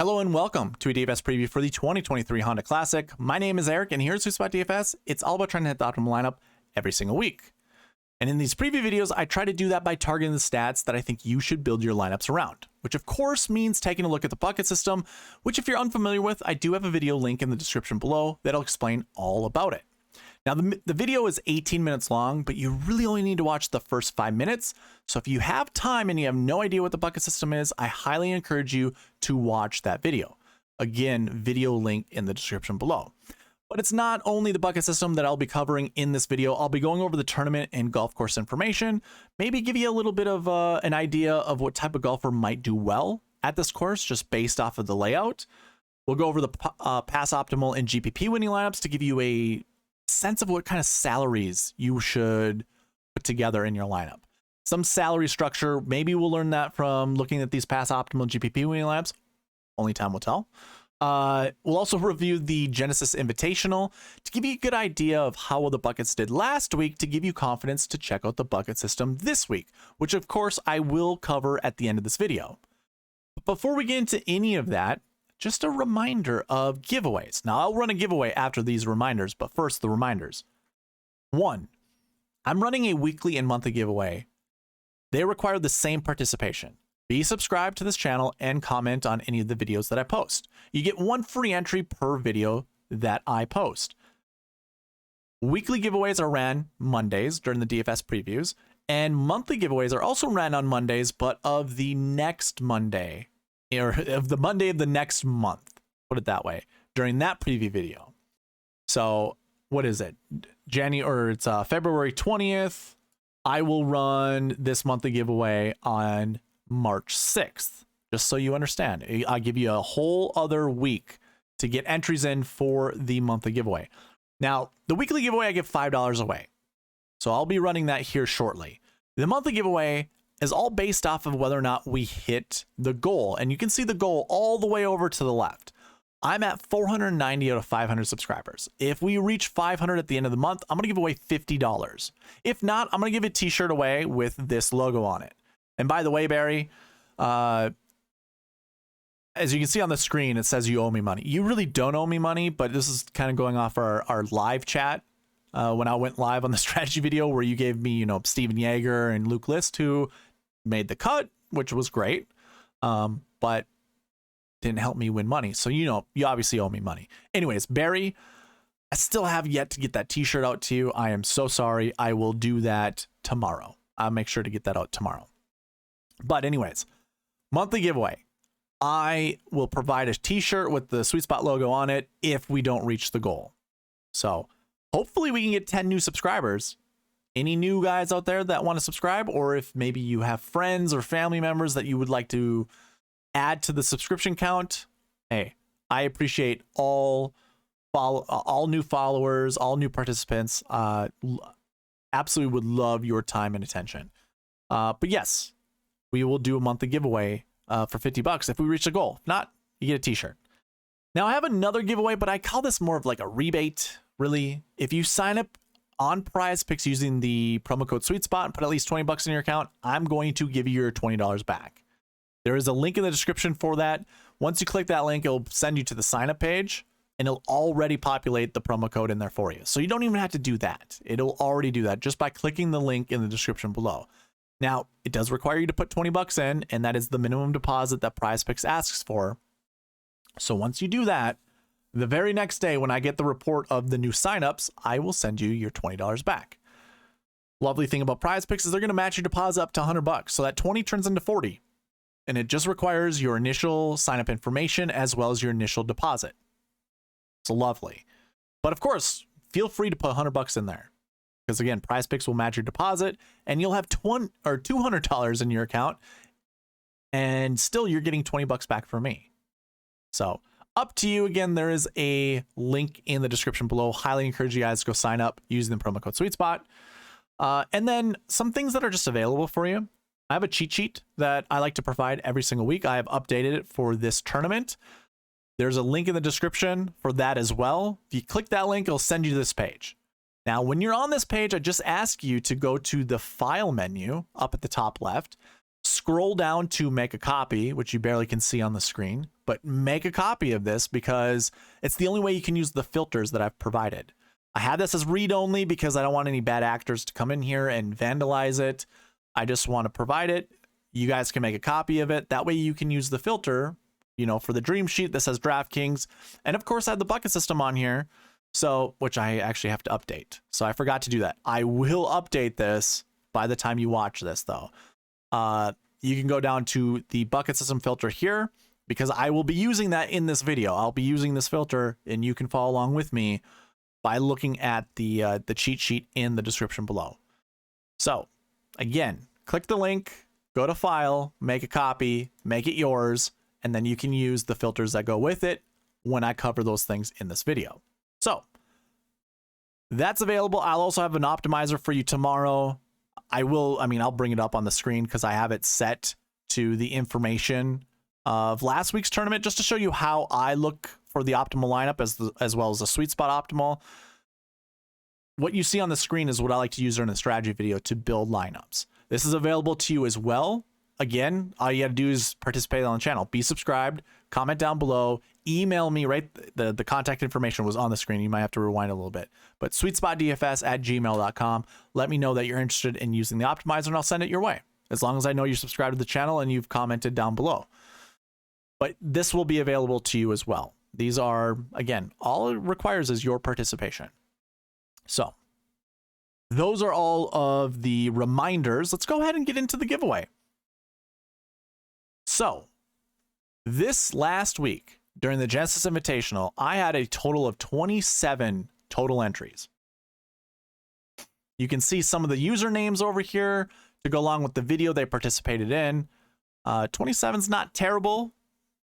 Hello and welcome to a DFS preview for the 2023 Honda Classic. My name is Eric and here at SweetSpotDFS, it's all about trying to hit the optimal lineup every single week. And in these preview videos, I try to do that by targeting the stats that I think you should build your lineups around, which of course means taking a look at the bucket system, which if you're unfamiliar with, I do have a video link in the description below that'll explain all about it. Now, the video is 18 minutes long, but you really only need to watch the first 5 minutes. So if you have time and you have no idea what the bucket system is, I highly encourage you to watch that video. Again, video link in the description below. But it's not only the bucket system that I'll be covering in this video. I'll be going over the tournament and golf course information, maybe give you a little bit of an idea of what type of golfer might do well at this course, just based off of the layout. We'll go over the pass optimal and GPP winning lineups to give you a sense of what kind of salaries you should put together in your lineup. Some salary structure, maybe we'll learn that from looking at these pass optimal GPP winning lineups. Only time will tell. We'll also review the Genesis Invitational to give you a good idea of how well the buckets did last week to give you confidence to check out the bucket system this week, which of course I will cover at the end of this video. But before we get into any of that, just a reminder of giveaways. Now, I'll run a giveaway after these reminders, but first, the reminders. 1, I'm running a weekly and monthly giveaway. They require the same participation. Be subscribed to this channel and comment on any of the videos that I post. You get 1 free entry per video that I post. Weekly giveaways are ran Mondays during the DFS previews, and monthly giveaways are also ran on Mondays, but of the next Monday, or of the Monday of the next month, put it that way, during that preview video. So what is it? It's February 20th. I will run this monthly giveaway on March 6th, just so you understand. I'll give you a whole other week to get entries in for the monthly giveaway. Now, the weekly giveaway, I give $5 away. So I'll be running that here shortly. The monthly giveaway is all based off of whether or not we hit the goal. And you can see the goal all the way over to the left. I'm at 490 out of 500 subscribers. If we reach 500 at the end of the month, I'm going to give away $50. If not, I'm going to give a t-shirt away with this logo on it. And by the way, Barry, as you can see on the screen, it says you owe me money. You really don't owe me money, but this is kind of going off our live chat. When I went live on the strategy video where you gave me, Steven Yeager and Luke List, who made the cut, which was great, but didn't help me win money. So, you obviously owe me money. Anyways, Barry, I still have yet to get that t-shirt out to you. I am so sorry. I will do that tomorrow. I'll make sure to get that out tomorrow. But anyways, monthly giveaway. I will provide a t-shirt with the Sweet Spot logo on it if we don't reach the goal. So hopefully we can get 10 new subscribers. Any new guys out there that want to subscribe, or if maybe you have friends or family members that you would like to add to the subscription count, hey, I appreciate all new followers, all new participants. Absolutely would love your time and attention. But yes, we will do a monthly giveaway for $50 if we reach the goal. If not, you get a t-shirt. Now I have another giveaway, but I call this more of like a rebate. Really, if you sign up on PrizePicks using the promo code SweetSpot and put at least $20 in your account, I'm going to give you your $20 back. There is a link in the description for that. Once you click that link, it'll send you to the sign up page and it'll already populate the promo code in there for you. So you don't even have to do that. It'll already do that just by clicking the link in the description below. Now, it does require you to put $20 in, and that is the minimum deposit that PrizePicks asks for. So once you do that, the very next day when I get the report of the new signups, I will send you your $20 back. Lovely thing about PrizePicks is they're going to match your deposit up to $100. So that 20 turns into 40. And it just requires your initial sign-up information as well as your initial deposit. It's lovely. But of course, feel free to put $100 in there. Because again, PrizePicks will match your deposit and you'll have $200 in your account. And still you're getting $20 back from me. So up to you. Again, there is a link in the description below. Highly encourage you guys to go sign up using the promo code SweetSpot. And then some things that are just available for you. I have a cheat sheet that I like to provide every single week. I have updated it for this tournament. There's a link in the description for that as well. If you click that link, it'll send you to this page. Now, when you're on this page, I just ask you to go to the file menu up at the top left, scroll down to make a copy, which you barely can see on the screen, but make a copy of this because it's the only way you can use the filters that I've provided. I have this as read only because I don't want any bad actors to come in here and vandalize it. I just want to provide it. You guys can make a copy of it. That way you can use the filter, you know, for the dream sheet that says DraftKings. And of course I have the bucket system on here. So, which I actually have to update. So I forgot to do that. I will update this by the time you watch this though. You can go down to the bucket system filter here because I will be using that in this video. I'll be using this filter and you can follow along with me by looking at the cheat sheet in the description below. So again, click the link, go to file, make a copy, make it yours, and then you can use the filters that go with it when I cover those things in this video. So that's available. I'll also have an optimizer for you tomorrow. I'll bring it up on the screen because I have it set to the information of last week's tournament just to show you how I look for the optimal lineup as well as the sweet spot optimal. What you see on the screen is what I like to use during the strategy video to build lineups. This is available to you as well. Again, all you got to do is participate on the channel. Be subscribed, comment down below, email me, right? The contact information was on the screen. You might have to rewind a little bit. But SweetSpotDFS@gmail.com. Let me know that you're interested in using the optimizer and I'll send it your way. As long as I know you're subscribed to the channel and you've commented down below. But this will be available to you as well. These are, again, all it requires is your participation. So those are all of the reminders. Let's go ahead and get into the giveaway. So this last week during the Genesis Invitational, I had a total of 27 total entries. You can see some of the usernames over here to go along with the video they participated in. 27 is not terrible.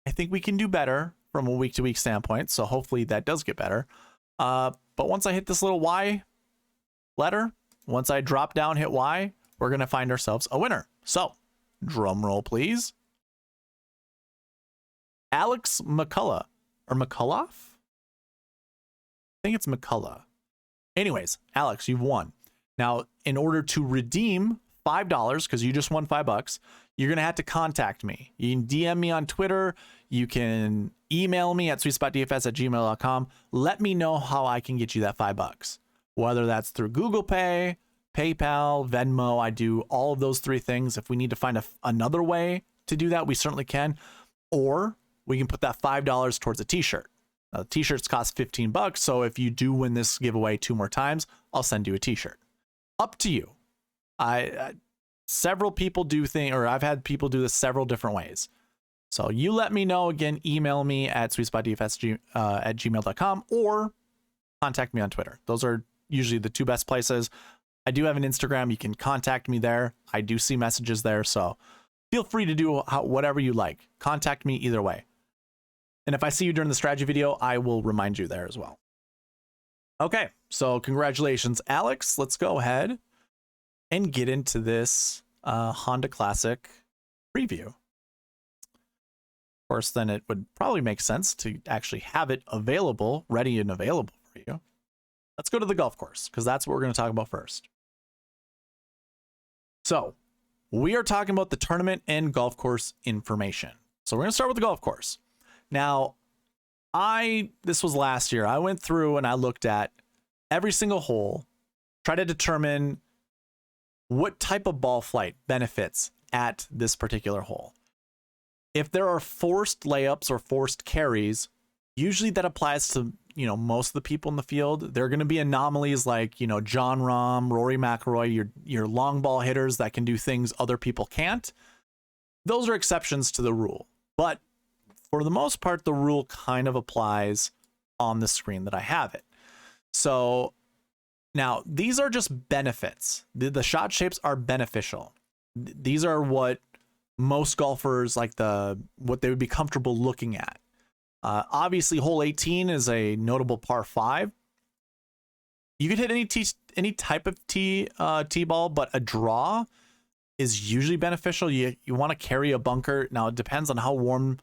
I think we can do better from a week-to-week standpoint, so hopefully that does get better. But once I hit this little Y letter, once I drop down, hit Y, we're going to find ourselves a winner. So, drum roll, please. Alex McCullough, or McCullough? I think it's McCullough. Anyways, Alex, you've won. Now, in order to redeem $5, because you just won $5, you're going to have to contact me. You can DM me on Twitter. You can email me at SweetSpotDFS@gmail.com. Let me know how I can get you that $5. Whether that's through Google Pay, PayPal, Venmo, I do all of those three things. If we need to find another way to do that, we certainly can. Or we can put that $5 towards a t-shirt. Now, the t-shirts cost $15, so if you do win this giveaway 2 more times, I'll send you a t-shirt. Up to you. Several people do things, or I've had people do this several different ways. So you let me know. Again, email me at SweetSpotDFS@gmail.com or contact me on Twitter. Those are usually the 2 best places. I do have an Instagram. You can contact me there. I do see messages there, so feel free to do whatever you like. Contact me either way. And if I see you during the strategy video, I will remind you there as well. Okay, so congratulations, Alex. Let's go ahead and get into this Honda Classic preview. Of course, then it would probably make sense to actually have it available, ready and available for you. Let's go to the golf course, because that's what we're going to talk about first. So we are talking about the tournament and golf course information. So we're going to start with the golf course. Now, this was last year. I went through and I looked at every single hole, try to determine what type of ball flight benefits at this particular hole. If there are forced layups or forced carries, usually that applies to, most of the people in the field. There are going to be anomalies like, John Rahm, Rory McIlroy, your long ball hitters that can do things other people can't. Those are exceptions to the rule. But for the most part, the rule kind of applies on the screen that I have it. So now these are just benefits. The shot shapes are beneficial. These are what most golfers like what they would be comfortable looking at. Obviously, hole 18 is a notable par 5. You could hit any type of tee ball, but a draw is usually beneficial. You want to carry a bunker. Now it depends on how warm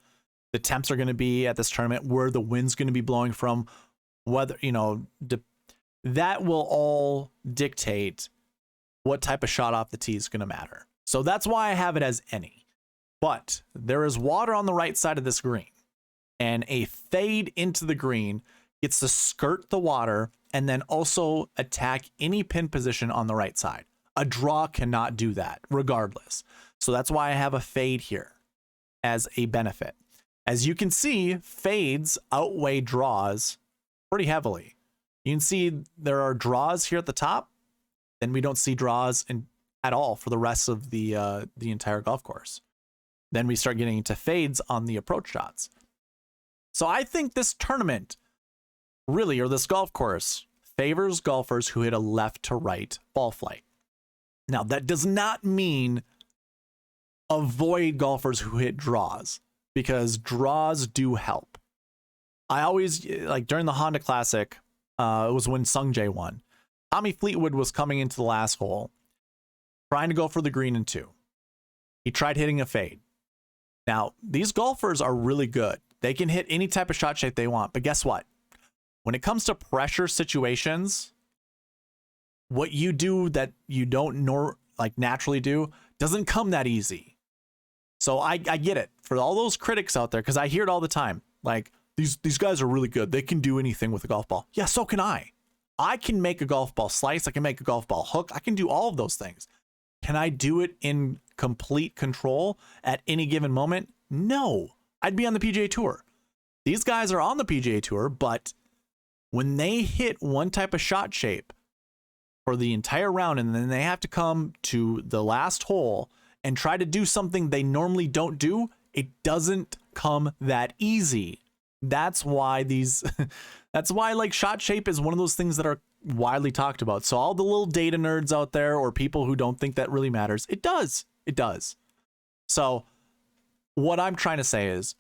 the temps are going to be at this tournament, where the wind's going to be blowing from, whether that will all dictate what type of shot off the tee is going to matter. So that's why I have it as any. But there is water on the right side of this green, and a fade into the green gets to skirt the water and then also attack any pin position on the right side. A draw cannot do that regardless. So that's why I have a fade here as a benefit. As you can see, fades outweigh draws pretty heavily. You can see there are draws here at the top, then we don't see draws at all for the rest of the entire golf course. Then we start getting into fades on the approach shots. So I think this tournament really, or this golf course, favors golfers who hit a left to right ball flight. Now, that does not mean avoid golfers who hit draws, because draws do help. I always, like during the Honda Classic, it was when Sung Jae won. Tommy Fleetwood was coming into the last hole, trying to go for the green in 2. He tried hitting a fade. Now, these golfers are really good. They can hit any type of shot shape they want, but guess what? When it comes to pressure situations, what you do that you don't naturally do doesn't come that easy. So I get it for all those critics out there, because I hear it all the time. Like, these guys are really good. They can do anything with a golf ball. Yeah, so can I. I can make a golf ball slice. I can make a golf ball hook. I can do all of those things. Can I do it in complete control at any given moment? No. I'd be on the PGA Tour. These guys are on the PGA Tour, but when they hit one type of shot shape for the entire round, and then they have to come to the last hole and try to do something they normally don't do, it doesn't come that easy. That's why like shot shape is one of those things that are widely talked about. So all the little data nerds out there, or people who don't think that really matters, it does. It does. So what I'm trying to say is,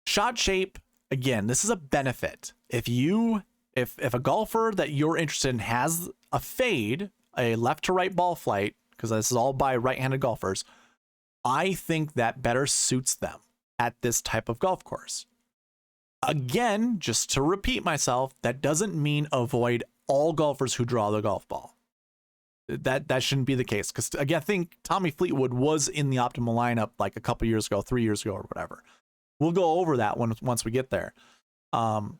shot shape, again, this is a benefit. If a golfer that you're interested in has a fade, a left to right ball flight, because this is all by right-handed golfers, I think that better suits them at this type of golf course. Again, just to repeat myself, that doesn't mean avoid all golfers who draw the golf ball. That shouldn't be the case, because again, I think Tommy Fleetwood was in the optimal lineup like a couple years ago, 3 years ago, or whatever. We'll go over that once we get there. But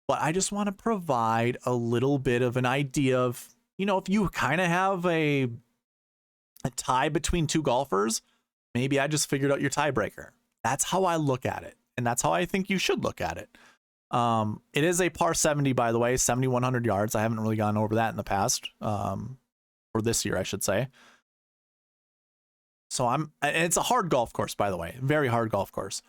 I just want to provide a little bit of an idea of, if you kind of have a tie between two golfers, maybe I just figured out your tiebreaker. That's how I look at it, and that's how I think you should look at it. It is a par 70, by the way, 7,100 yards. I haven't really gone over that in the past, or this year, I should say. So and it's a hard golf course, by the way, very hard golf course.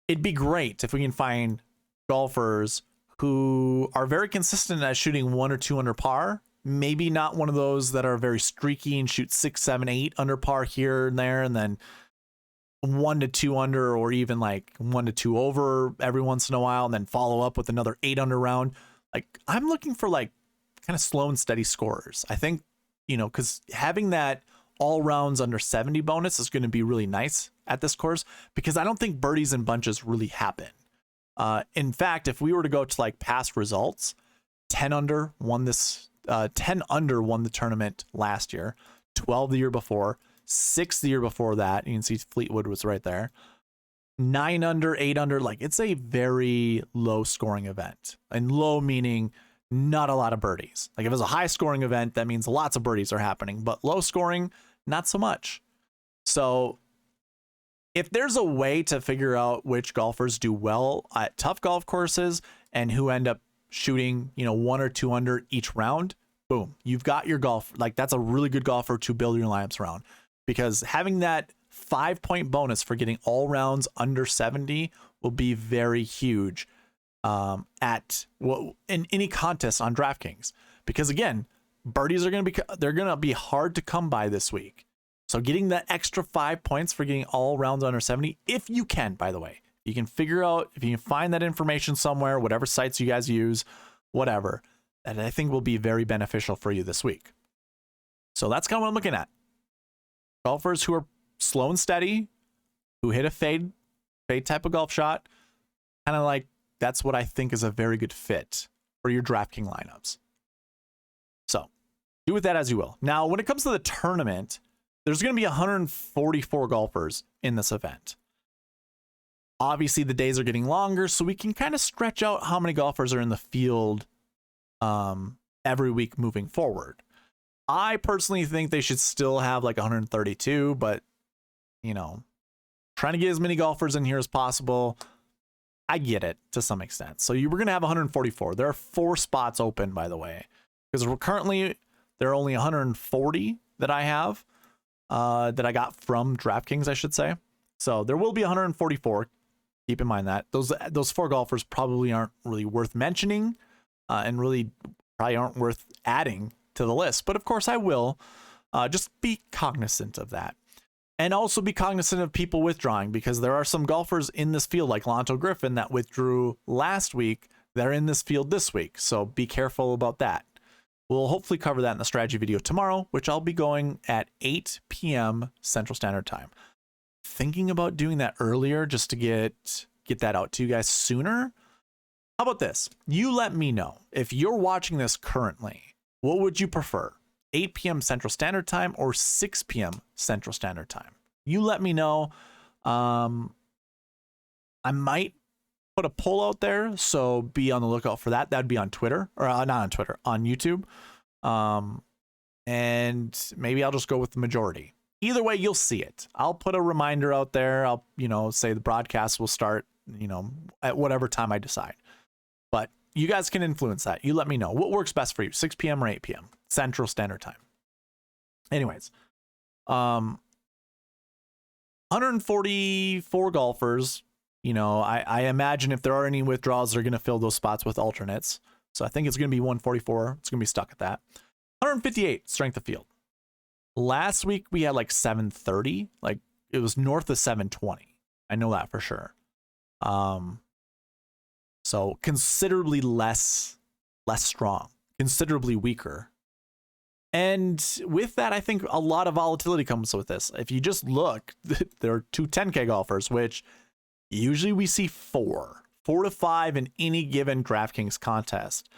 It'd be great if we can find golfers who are very consistent at shooting 1 or 2 under par. Maybe not one of those that are very streaky and shoot 6, 7, 8 under par here and there, and then 1 to 2 under, or even like 1 to 2 over every once in a while, and then follow up with another 8 under round. Like, I'm looking for like kind of slow and steady scorers. I think, because having that all rounds under 70 bonus is going to be really nice at this course, because I don't think birdies and bunches really happen. In fact, if we were to go to like past results, 10 under won the tournament last year, 12 the year before, 6 the year before that. You can see Fleetwood was right there. 9 under, 8 under, like, it's a very low scoring event. And low meaning not a lot of birdies. Like, if it's a high scoring event, that means lots of birdies are happening, but low scoring, not so much. So if there's a way to figure out which golfers do well at tough golf courses and who end up shooting, 1 or 2 under each round, boom, you've got your golf. Like, that's a really good golfer to build your lineups around, because having that 5-point bonus for getting all rounds under 70 will be very huge in any contest on DraftKings, because again, birdies are going to be hard to come by this week. So getting that extra 5 points for getting all rounds under 70, if you can, by the way, you can figure out, if you can find that information somewhere, whatever sites you guys use, whatever, that I think will be very beneficial for you this week. So that's kind of what I'm looking at. Golfers who are slow and steady, who hit a fade type of golf shot, kind of like, that's what I think is a very good fit for your DraftKings lineups. So do with that as you will. Now, when it comes to the tournament, there's going to be 144 golfers in this event. Obviously, the days are getting longer, so we can kind of stretch out how many golfers are in the field every week moving forward. I personally think they should still have like 132, but, you know, trying to get as many golfers in here as possible, I get it to some extent. So we're going to have 144. There are 4 spots open, by the way, because we're currently, there are only 140 that I have, that I got from DraftKings, I should say. So there will be 144. Keep in mind that those 4 golfers probably aren't really worth mentioning, and really probably aren't worth adding to the list. But of course I will. Just be cognizant of that. And also be cognizant of people withdrawing, because there are some golfers in this field like Lonto Griffin that withdrew last week. They're in this field this week. So be careful about that. We'll hopefully cover that in the strategy video tomorrow, which I'll be going at 8 p.m. Central Standard Time. Thinking about doing that earlier just to get that out to you guys sooner. How about this? You let me know if you're watching this currently. What would you prefer? 8 p.m. Central Standard Time or 6 p.m. Central Standard Time? You let me know. I might put a poll out there, so be on the lookout for that. That'd be on Twitter, or not on Twitter, on YouTube. And maybe I'll just go with the majority. Either way, you'll see it. I'll put a reminder out there. I'll, say the broadcast will start, at whatever time I decide. But you guys can influence that. You let me know what works best for you, 6 p.m. or 8 p.m. Central Standard Time. Anyways, 144 golfers. I imagine if there are any withdrawals, they're going to fill those spots with alternates. So I think it's going to be 144. It's going to be stuck at that. 158 strength of field. Last week we had like 730. Like it was north of 720. I know that for sure. So considerably less strong, considerably weaker. And with that, I think a lot of volatility comes with this. If you just look, there are 2 10K golfers, which usually we see 4 to 5 in any given DraftKings contest,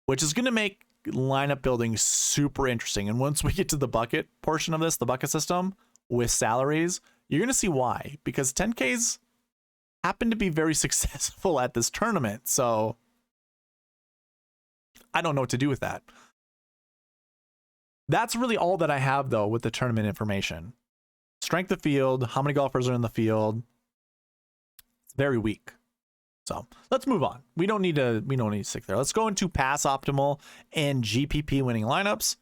which is going to make lineup building super interesting. And once we get to the bucket portion of this, the bucket system with salaries, you're going to see why, because 10Ks happen to be very successful at this tournament. So I don't know what to do with that. That's really all that I have, though, with the tournament information. Strength of field, how many golfers are in the field. It's very weak. So let's move on. We don't need to stick there. Let's go into pass optimal and GPP winning lineups.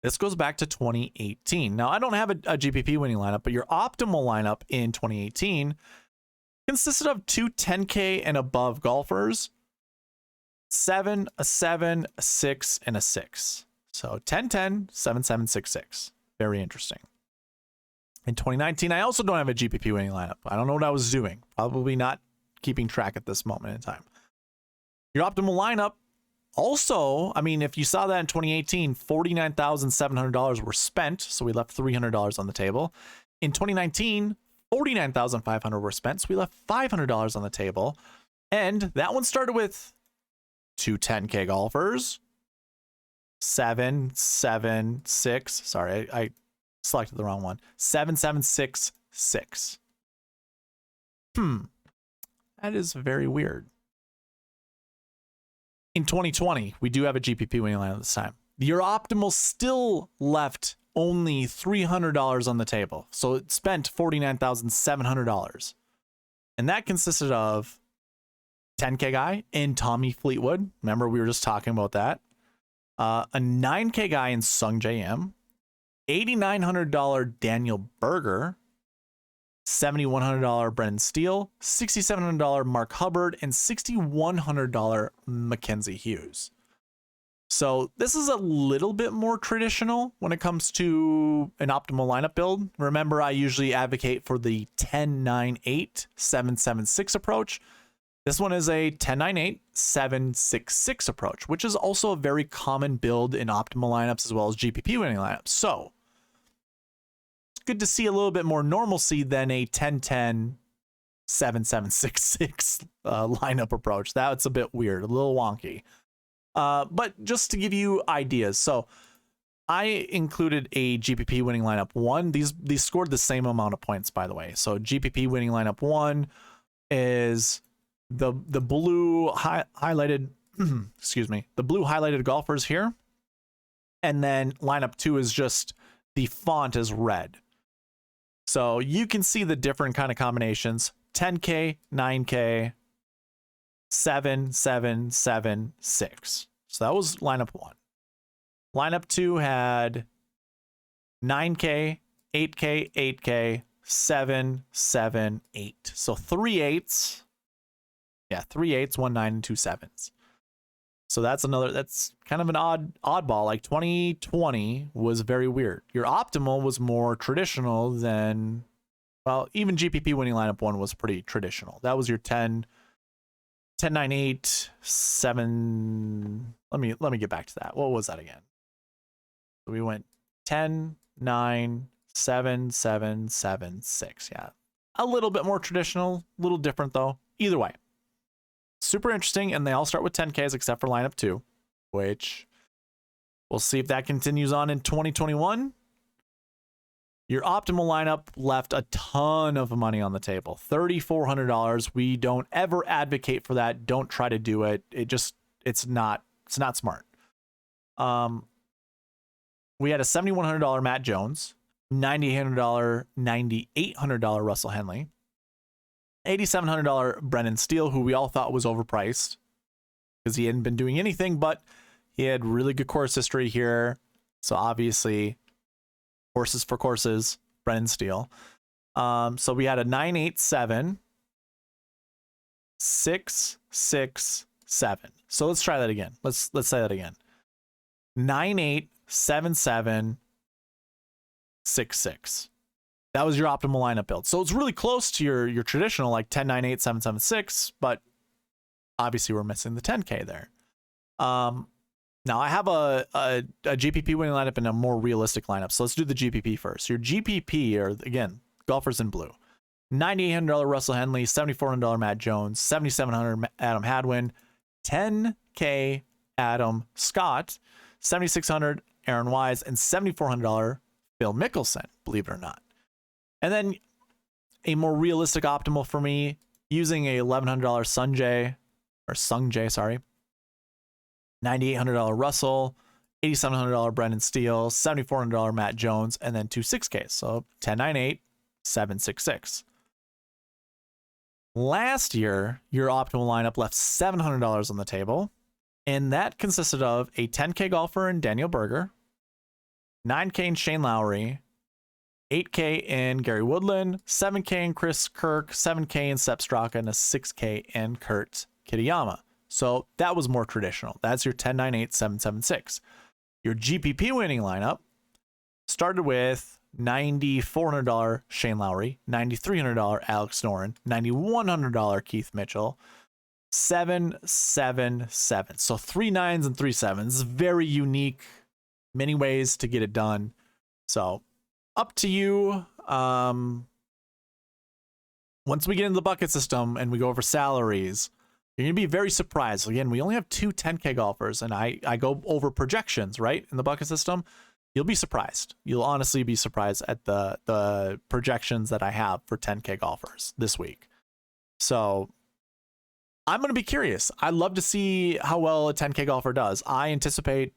This goes back to 2018. Now, I don't have a GPP winning lineup, but your optimal lineup in 2018 consisted of 2 10K and above golfers, 7, a 7, a 6, and a 6. So 10, 10, 7, 7, 6, 6. Very interesting. In 2019, I also don't have a GPP winning lineup. I don't know what I was doing. Probably not keeping track at this moment in time. Your optimal lineup also, if you saw that in 2018, $49,700 were spent. So we left $300 on the table. In 2019, $49,500 were spent. So we left $500 on the table. And that one started with 2 10K golfers. 7, 7, 6. Sorry, I selected the wrong one. 7, 7, 6, 6. That is very weird. In 2020, we do have a GPP winning lineup this time. Your optimal still left only $300 on the table. So it spent $49,700. And that consisted of 10K guy in Tommy Fleetwood. Remember, we were just talking about that. A 9K guy in Sung J M, $8,900 Daniel Berger, $7,100 Brendan Steele, $6,700 Mark Hubbard, and $6,100 Mackenzie Hughes. So this is a little bit more traditional when it comes to an optimal lineup build. Remember, I usually advocate for the 10-9-8-7-7-6 approach. This one is a 10-9-8-7-6-6 approach, which is also a very common build in optimal lineups as well as GPP winning lineups. So it's good to see a little bit more normalcy than a 10-10-7-7-6-6 lineup approach. That's a bit weird, a little wonky. But just to give you ideas. So I included a GPP winning lineup 1. These scored the same amount of points, by the way. So GPP winning lineup 1 is the blue highlighted excuse me, the blue highlighted golfers here. And then lineup 2 is just the font is red. So you can see the different kind of combinations. 10K, 9K, 7, 7, 7, 6. So that was lineup 1. Lineup 2 had 9K, 8K, 8K, 7, 7, 8. So 3 8s. Yeah, 3 8s, 1 9, and 2 7s. So that's kind of an oddball. Like 2020 was very weird. Your optimal was more traditional than, well, even GPP winning lineup 1 was pretty traditional. That was your 10, 10, 9, 8, 7. Let me get back to that. What was that again? So we went 10, 9, 7, 7, 7, 6. Yeah. A little bit more traditional, a little different though. Either way. Super interesting, and they all start with 10Ks except for lineup 2, which we'll see if that continues on in 2021. Your optimal lineup left a ton of money on the table. $3,400. We don't ever advocate for that. Don't try to do it. It's not smart. We had a $7,100 Matt Jones, $9,800 Russell Henley, $8,700 Brennan Steele, who we all thought was overpriced because he hadn't been doing anything, but he had really good course history here. So obviously, horses for courses, Brennan Steele. So we had a 987, 667. So let's try that again. Let's say that again. 9877 66. That was your optimal lineup build. So it's really close to your traditional like 10 9 8 7 7 6, but obviously we're missing the 10K there. Now I have a GPP winning lineup and a more realistic lineup. So let's do the GPP first. Your GPP are, again, golfers in blue. $9,800 Russell Henley, $7,400 Matt Jones, $7,700 Adam Hadwin, $10K Adam Scott, $7,600 Aaron Wise, and $7,400 Phil Mickelson, believe it or not. And then a more realistic optimal for me, using a $1,100 Sungjae, sorry. $9,800 Russell, $8,700 Brendan Steele, $7,400 Matt Jones, and then 2 6Ks. So 1098, 766. Last year, your optimal lineup left $700 on the table, and that consisted of a 10K golfer in Daniel Berger, 9K in Shane Lowry, 8K in Gary Woodland, 7K in Chris Kirk, 7K in Sepp Straka, and a 6K in Kurt Kitayama. So that was more traditional. That's your 10, 9, 8, 7, 7, 6. Your GPP winning lineup started with $9,400 Shane Lowry, $9,300 Alex Noren, $9,100 Keith Mitchell, 777. So 3 9s and 3 7s. Very unique, many ways to get it done. So up to you. Once we get into the bucket system and we go over salaries, you're going to be very surprised. Again, we only have 2 10K golfers, and I go over projections, right, in the bucket system. You'll be surprised. You'll honestly be surprised at the projections that I have for 10K golfers this week. So I'm going to be curious. I'd love to see how well a 10K golfer does. I anticipate,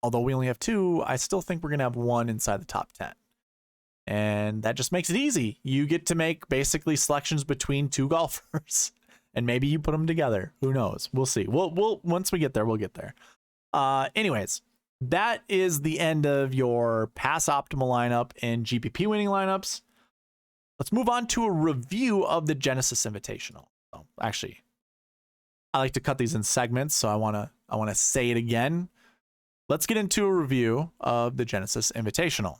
although we only have 2, I still think we're going to have 1 inside the top 10. And that just makes it easy. You get to make basically selections between 2 golfers. And maybe you put them together. Who knows? We'll see. We'll once we get there, we'll get there. Anyways, that is the end of your pass optimal lineup and GPP winning lineups. Let's move on to a review of the Genesis Invitational. So actually, I like to cut these in segments, so I wanna say it again. Let's get into a review of the Genesis Invitational.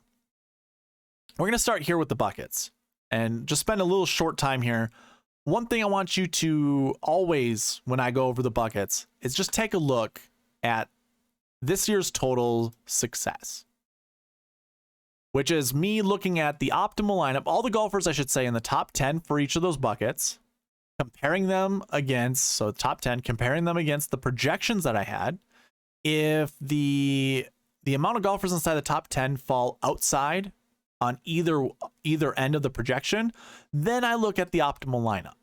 We're gonna start here with the buckets and just spend a little short time here. One thing I want you to always, when I go over the buckets, is just take a look at this year's total success, which is me looking at the optimal lineup, all the golfers, I should say, in the top 10 for each of those buckets, comparing them against, so top 10, comparing them against the projections that I had. If the the amount of golfers inside the top 10 fall outside on either end of the projection, then I look at the optimal lineup.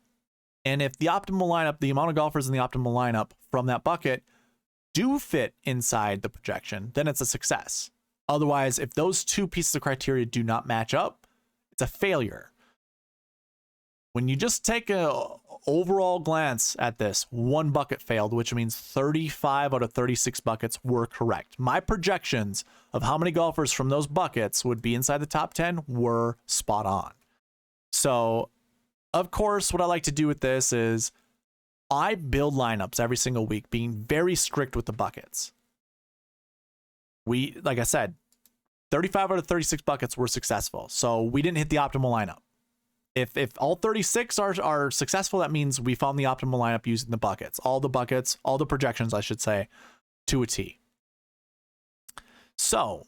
And if the optimal lineup, the amount of golfers in the optimal lineup from that bucket do fit inside the projection, then it's a success. Otherwise, if those two pieces of criteria do not match up, it's a failure. When you just take an overall glance at this, one bucket failed, which means 35 out of 36 buckets were correct. My projections of how many golfers from those buckets would be inside the top 10 were spot on. So, of course, what I like to do with this is I build lineups every single week, being very strict with the buckets. Like I said, 35 out of 36 buckets were successful. So we didn't hit the optimal lineup. If all 36 are successful, that means we found the optimal lineup using the buckets, all the projections, I should say, to a T. So,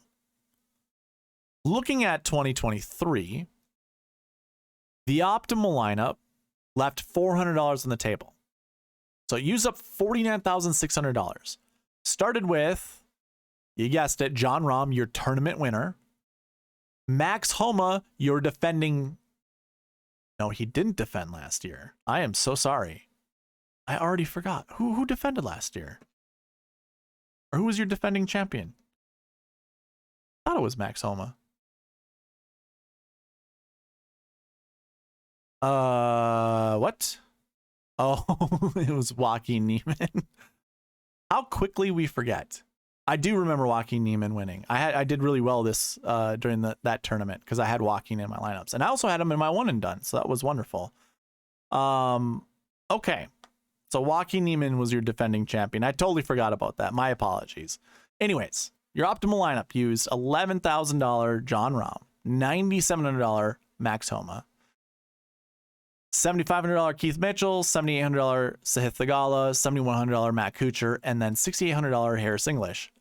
looking at 2023, the optimal lineup left $400 on the table. So it used up $49,600. Started with, you guessed it, Jon Rahm, your tournament winner. Max Homa, your defending... No, he didn't defend last year. I am so sorry. I already forgot. Who defended last year? Or who was your defending champion? I thought it was Max Homa. What? Oh, it was Joaquin Niemann. How quickly we forget. I do remember Joaquin Niemann winning. I did really well this during that tournament because I had Joaquin in my lineups, and I also had him in my one and done, so that was wonderful. Okay, so Joaquin Niemann was your defending champion. I totally forgot about that. My apologies. Anyways, your optimal lineup used $11,000 Jon Rahm, $9,700 Max Homa, $7,500 Keith Mitchell, $7,800 Sahith Theegala, $7,100 Matt Kuchar, and then $6,800 Harris English.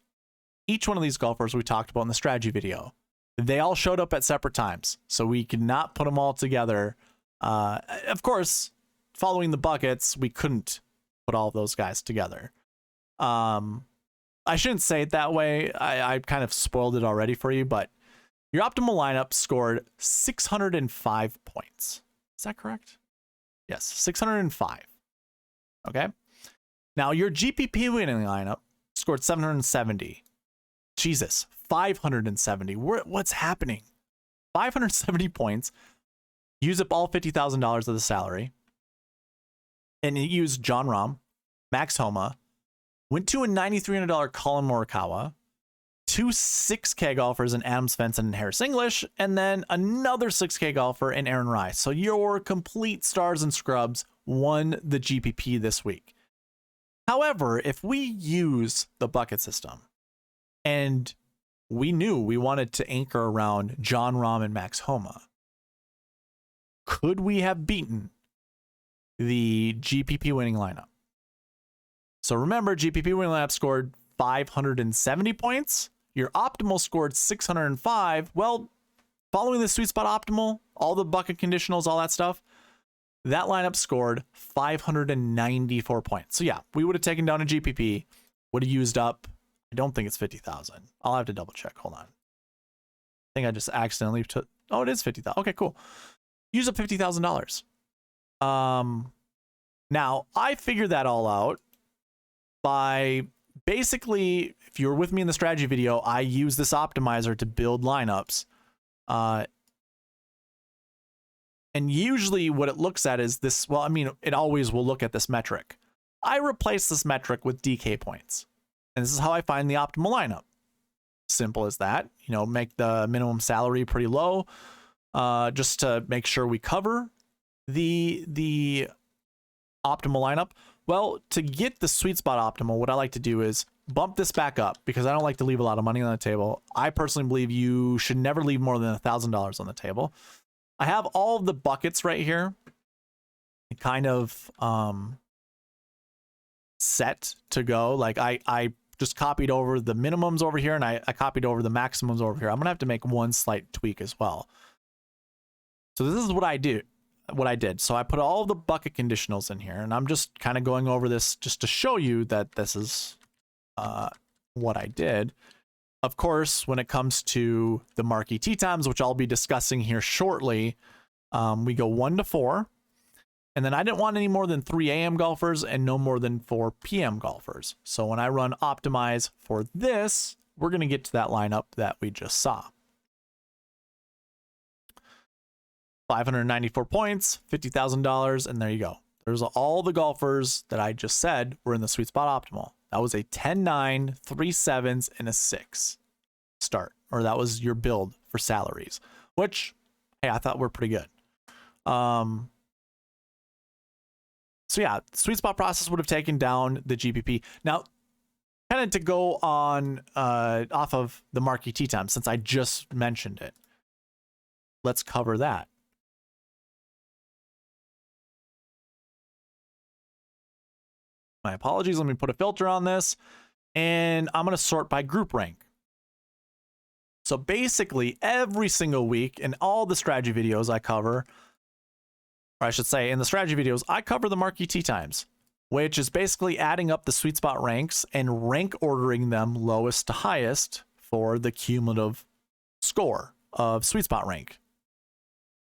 Each one of these golfers we talked about in the strategy video, they all showed up at separate times, so we could not put them all together. Of course, following the buckets, we couldn't put all of those guys together. I shouldn't say it that way. I kind of spoiled it already for you, but your optimal lineup scored 605 points. Is that correct? Yes, 605. Okay. Now your GPP winning lineup scored 770. Jesus, 570. What's happening? 570 points. Use up all $50,000 of the salary. And it used Jon Rahm, Max Homa, went to a $9,300 Colin Morikawa, two 6K golfers in Adam Svensson and Harris English, and then another 6K golfer in Aaron Rice. So your complete stars and scrubs won the GPP this week. However, if we use the bucket system and we knew we wanted to anchor around Jon Rahm and Max Homa, could we have beaten the GPP winning lineup? So remember, GPP winning lineup scored 570 points. Your optimal scored 605. Well, following the sweet spot optimal, all the bucket conditionals, all that stuff, that lineup scored 594 points. So yeah, we would have taken down a GPP, would have used up, I don't think it's 50,000. I'll have to double check. Hold on. I think I just accidentally took, oh, it is 50,000. Okay, cool. Use up $50,000. Now I figured that all out by basically, if you were with me in the strategy video, I use this optimizer to build lineups. And usually what it looks at is this, well, I mean, it always will look at this metric. I replace this metric with DK points. And this is how I find the optimal lineup. Simple as that. You know, make the minimum salary pretty low, just to make sure we cover the optimal lineup. Well, to get the sweet spot optimal, what I like to do is bump this back up because I don't like to leave a lot of money on the table. I personally believe you should never leave more than $1,000 on the table. I have all of the buckets right here kind of set to go. Like I just copied over the minimums over here and I copied over the maximums over here. I'm gonna have to make one slight tweak as well. So this is what I did. So I put all of the bucket conditionals in here, and I'm just kind of going over this just to show you that this is what I did. Of course, when it comes to the marquee tee times, which I'll be discussing here shortly, we go 1 to 4. And then I didn't want any more than 3 a.m. golfers and no more than 4 p.m. golfers. So when I run optimize for this, we're going to get to that lineup that we just saw. 594 points, $50,000, and there you go. There's all the golfers that I just said were in the sweet spot optimal. That was a 10-9, 3 sevens, and a 6 start. Or that was your build for salaries, which, hey, I thought were pretty good. So yeah, sweet spot process would have taken down the GPP. Now, kind of to go on off of the marquee tee time, since I just mentioned it, let's cover that. My apologies. Let me put a filter on this, and I'm going to sort by group rank. So basically, every single week in all the strategy videos I cover, or I should say, in the strategy videos, I cover the marquee tee times, which is basically adding up the sweet spot ranks and rank ordering them lowest to highest for the cumulative score of sweet spot rank.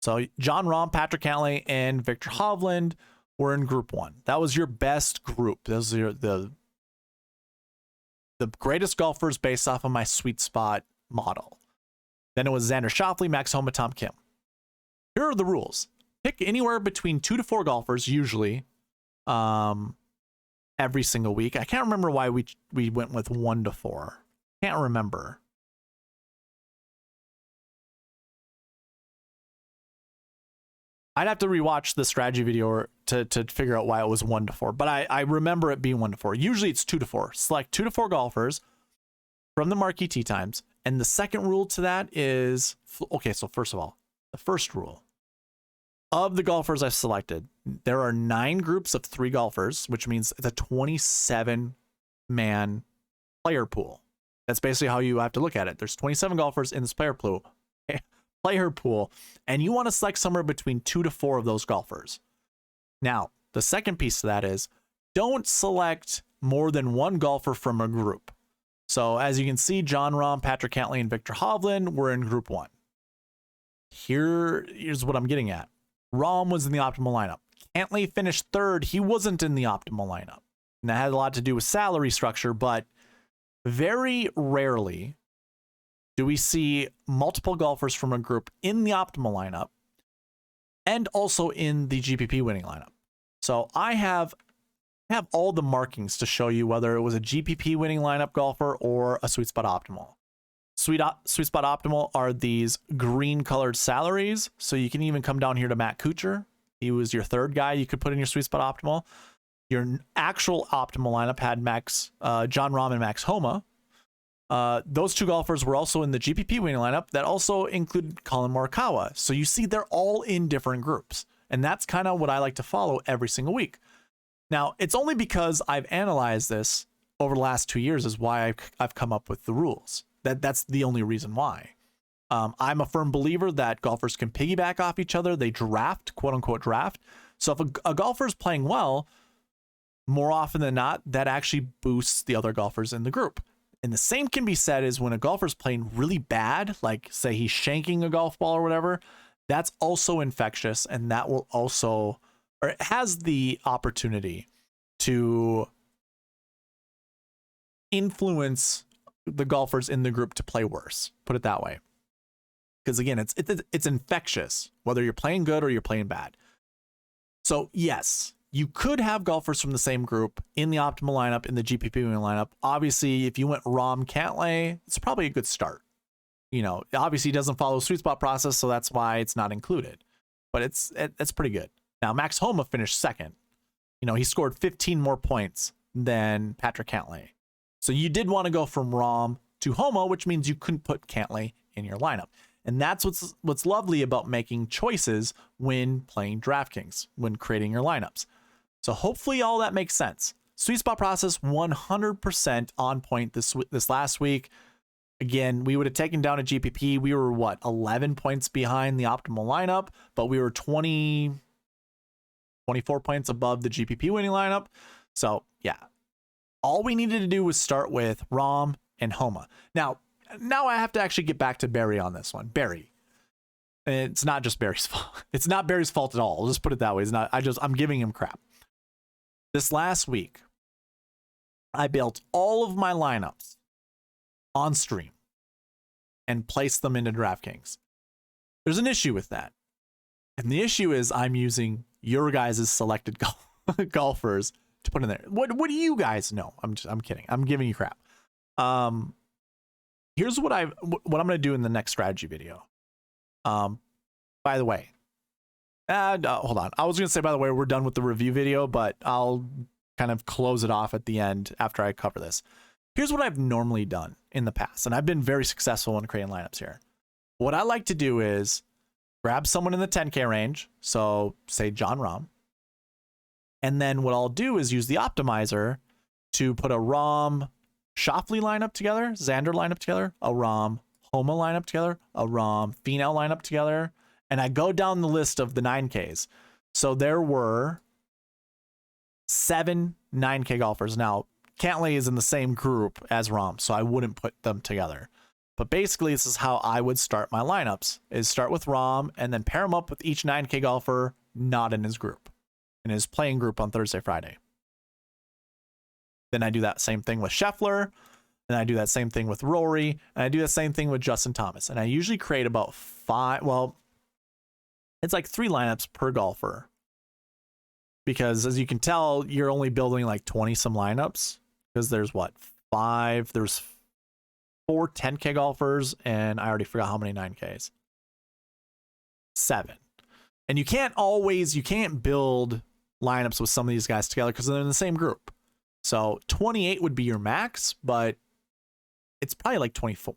So Jon Rahm, Patrick Cantlay, and Viktor Hovland were in group 1. That was your best group. Those are the greatest golfers based off of my sweet spot model. Then it was Xander Schauffele, Max Homa, Tom Kim. Here are the rules. Pick anywhere between 2 to 4 golfers, usually, every single week. I can't remember why we went with 1 to 4. Can't remember. I'd have to rewatch the strategy video to figure out why it was 1 to 4, but I remember it being 1 to 4. Usually it's 2 to 4. Select 2 to 4 golfers from the marquee tee times. And the second rule to that is, okay, so first of all, the first rule of the golfers I've selected, there are 9 groups of 3 golfers, which means it's a 27-man player pool. That's basically how you have to look at it. There's 27 golfers in this player pool, and you want to select somewhere between 2 to 4 of those golfers. Now, the second piece to that is don't select more than 1 golfer from a group. So as you can see, Jon Rahm, Patrick Cantlay, and Viktor Hovland were in group 1. Here's what I'm getting at. Rahm was in the optimal lineup. Cantlay finished 3rd. He wasn't in the optimal lineup. And that had a lot to do with salary structure, but very rarely do we see multiple golfers from a group in the optimal lineup and also in the GPP winning lineup. So I have all the markings to show you whether it was a GPP winning lineup golfer or a sweet spot optimal. Sweet spot optimal are these green colored salaries. So you can even come down here to Matt Kuchar. He was your 3rd guy you could put in your sweet spot optimal. Your actual optimal lineup had Jon Rahm and Max Homa. Those 2 golfers were also in the GPP winning lineup that also included Colin Morikawa. So you see they're all in different groups. And that's kind of what I like to follow every single week. Now, it's only because I've analyzed this over the last 2 years is why I've come up with the rules. That's the only reason why. I'm a firm believer that golfers can piggyback off each other. They draft, quote unquote draft. So if a golfer is playing well, more often than not, that actually boosts the other golfers in the group. And the same can be said is when a golfer's playing really bad, like say he's shanking a golf ball or whatever, that's also infectious, and that will also, or it has the opportunity to influence the golfers in the group to play worse. Put it that way. Because again, it's infectious, whether you're playing good or you're playing bad. So yes, you could have golfers from the same group in the optimal lineup, in the GPP winning lineup. Obviously, if you went Rahm Cantlay, it's probably a good start. You know, obviously he doesn't follow sweet spot process, so that's why it's not included. But it's pretty good. Now, Max Homa finished 2nd. You know, he scored 15 more points than Patrick Cantlay. So you did want to go from Rahm to Homa, which means you couldn't put Cantlay in your lineup. And that's what's lovely about making choices when playing DraftKings, when creating your lineups. So hopefully all that makes sense. Sweet spot process 100% on point this last week. Again, we would have taken down a GPP. We were 11 points behind the optimal lineup, but we were 24 points above the GPP winning lineup. So yeah, all we needed to do was start with Rahm and Homa. Now, now I have to actually get back to Barry on this one. Barry. And it's not just Barry's fault. It's not Barry's fault at all. I'll just put it that way. It's not, I'm giving him crap. This last week, I built all of my lineups on stream and placed them into DraftKings. There's an issue with that. And the issue is I'm using your guys' selected golfers to put in there. What do you guys know? I'm kidding. I'm giving you crap. Here's what I'm going to do in the next strategy video. By the way, hold on. I was going to say, by the way, we're done with the review video, but I'll kind of close it off at the end after I cover this. Here's what I've normally done in the past, and I've been very successful when creating lineups here. What I like to do is grab someone in the 10K range. So say John Rahm. And then what I'll do is use the optimizer to put a Rahm Schauffele lineup together, Xander lineup together, a Rahm Homa lineup together, a Rahm Finau lineup together, and I go down the list of the 9Ks. So there were 7 9K golfers. Now, Cantlay is in the same group as Rahm, so I wouldn't put them together. But basically, this is how I would start my lineups, is start with Rahm and then pair him up with each 9K golfer not in his group, in his playing group on Thursday, Friday. Then I do that same thing with Scheffler. And I do that same thing with Rory, and I do the same thing with Justin Thomas. And I usually create about 5, well, it's like 3 lineups per golfer. Because as you can tell, you're only building like 20 some lineups. Because there's what, 5, there's 4 10K golfers, and I already forgot how many 9Ks. 7. And you can't build lineups with some of these guys together because they're in the same group. So 28 would be your max, but it's probably like 24.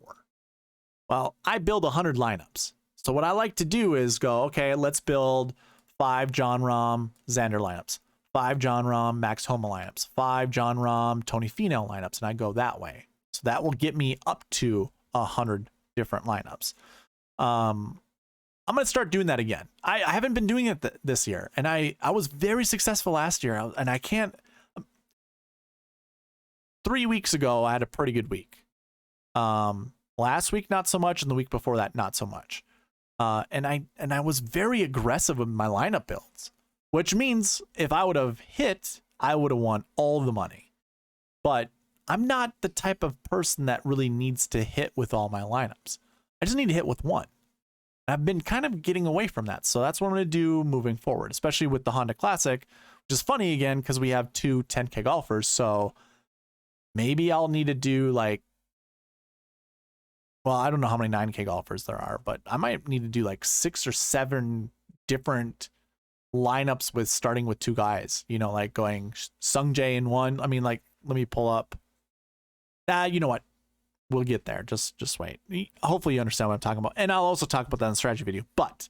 Well, I build 100 lineups. So what I like to do is go, okay, let's build 5 John Rahm Xander lineups, 5 John Rahm Max Homa lineups, 5 John Rahm Tony Finau lineups, and I go that way. So that will get me up to 100 different lineups. I'm going to start doing that again. I haven't been doing it this year, and I was very successful last year, and I can't. 3 weeks ago, I had a pretty good week. Last week, not so much, and the week before that, not so much. And I was very aggressive with my lineup builds, which means if I would have hit, I would have won all the money. But I'm not the type of person that really needs to hit with all my lineups. I just need to hit with one. I've been kind of getting away from that. So that's what I'm going to do moving forward, especially with the Honda Classic, which is funny again, because we have 2 10K golfers. So maybe I'll need to do like, well, I don't know how many 9K golfers there are, but I might need to do like 6 or 7 different lineups with starting with 2 guys, you know, like going Sung Jae in one. I mean, like, let me pull up. You know what? We'll get there. Just wait. Hopefully you understand what I'm talking about. And I'll also talk about that in the strategy video. But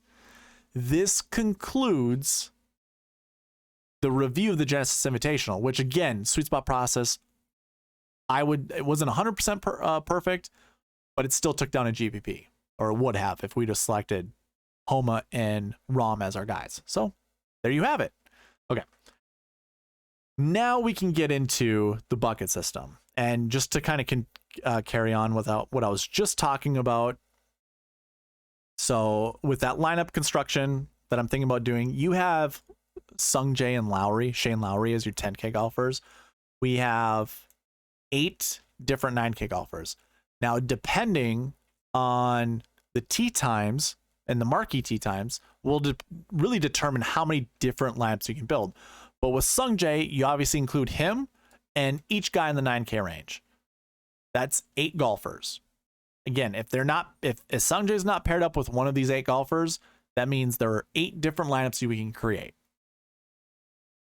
this concludes the review of the Genesis Invitational, which again, sweet spot process. It wasn't 100% perfect, but it still took down a GPP, or it would have if we just selected Homa and Rahm as our guys. So there you have it. Okay. Now we can get into the bucket system. And just to kind of carry on without what I was just talking about. So with that lineup construction that I'm thinking about doing, you have Sung Jae and Shane Lowry as your 10K golfers. We have 8 different 9K golfers. Now, depending on the tee times and the marquee tee times, will really determine how many different lineups you can build. But with Sung Jae, you obviously include him and each guy in the 9K range. That's 8 golfers. Again, if Sung Jae is not paired up with one of these 8 golfers, that means there are 8 different lineups we can create.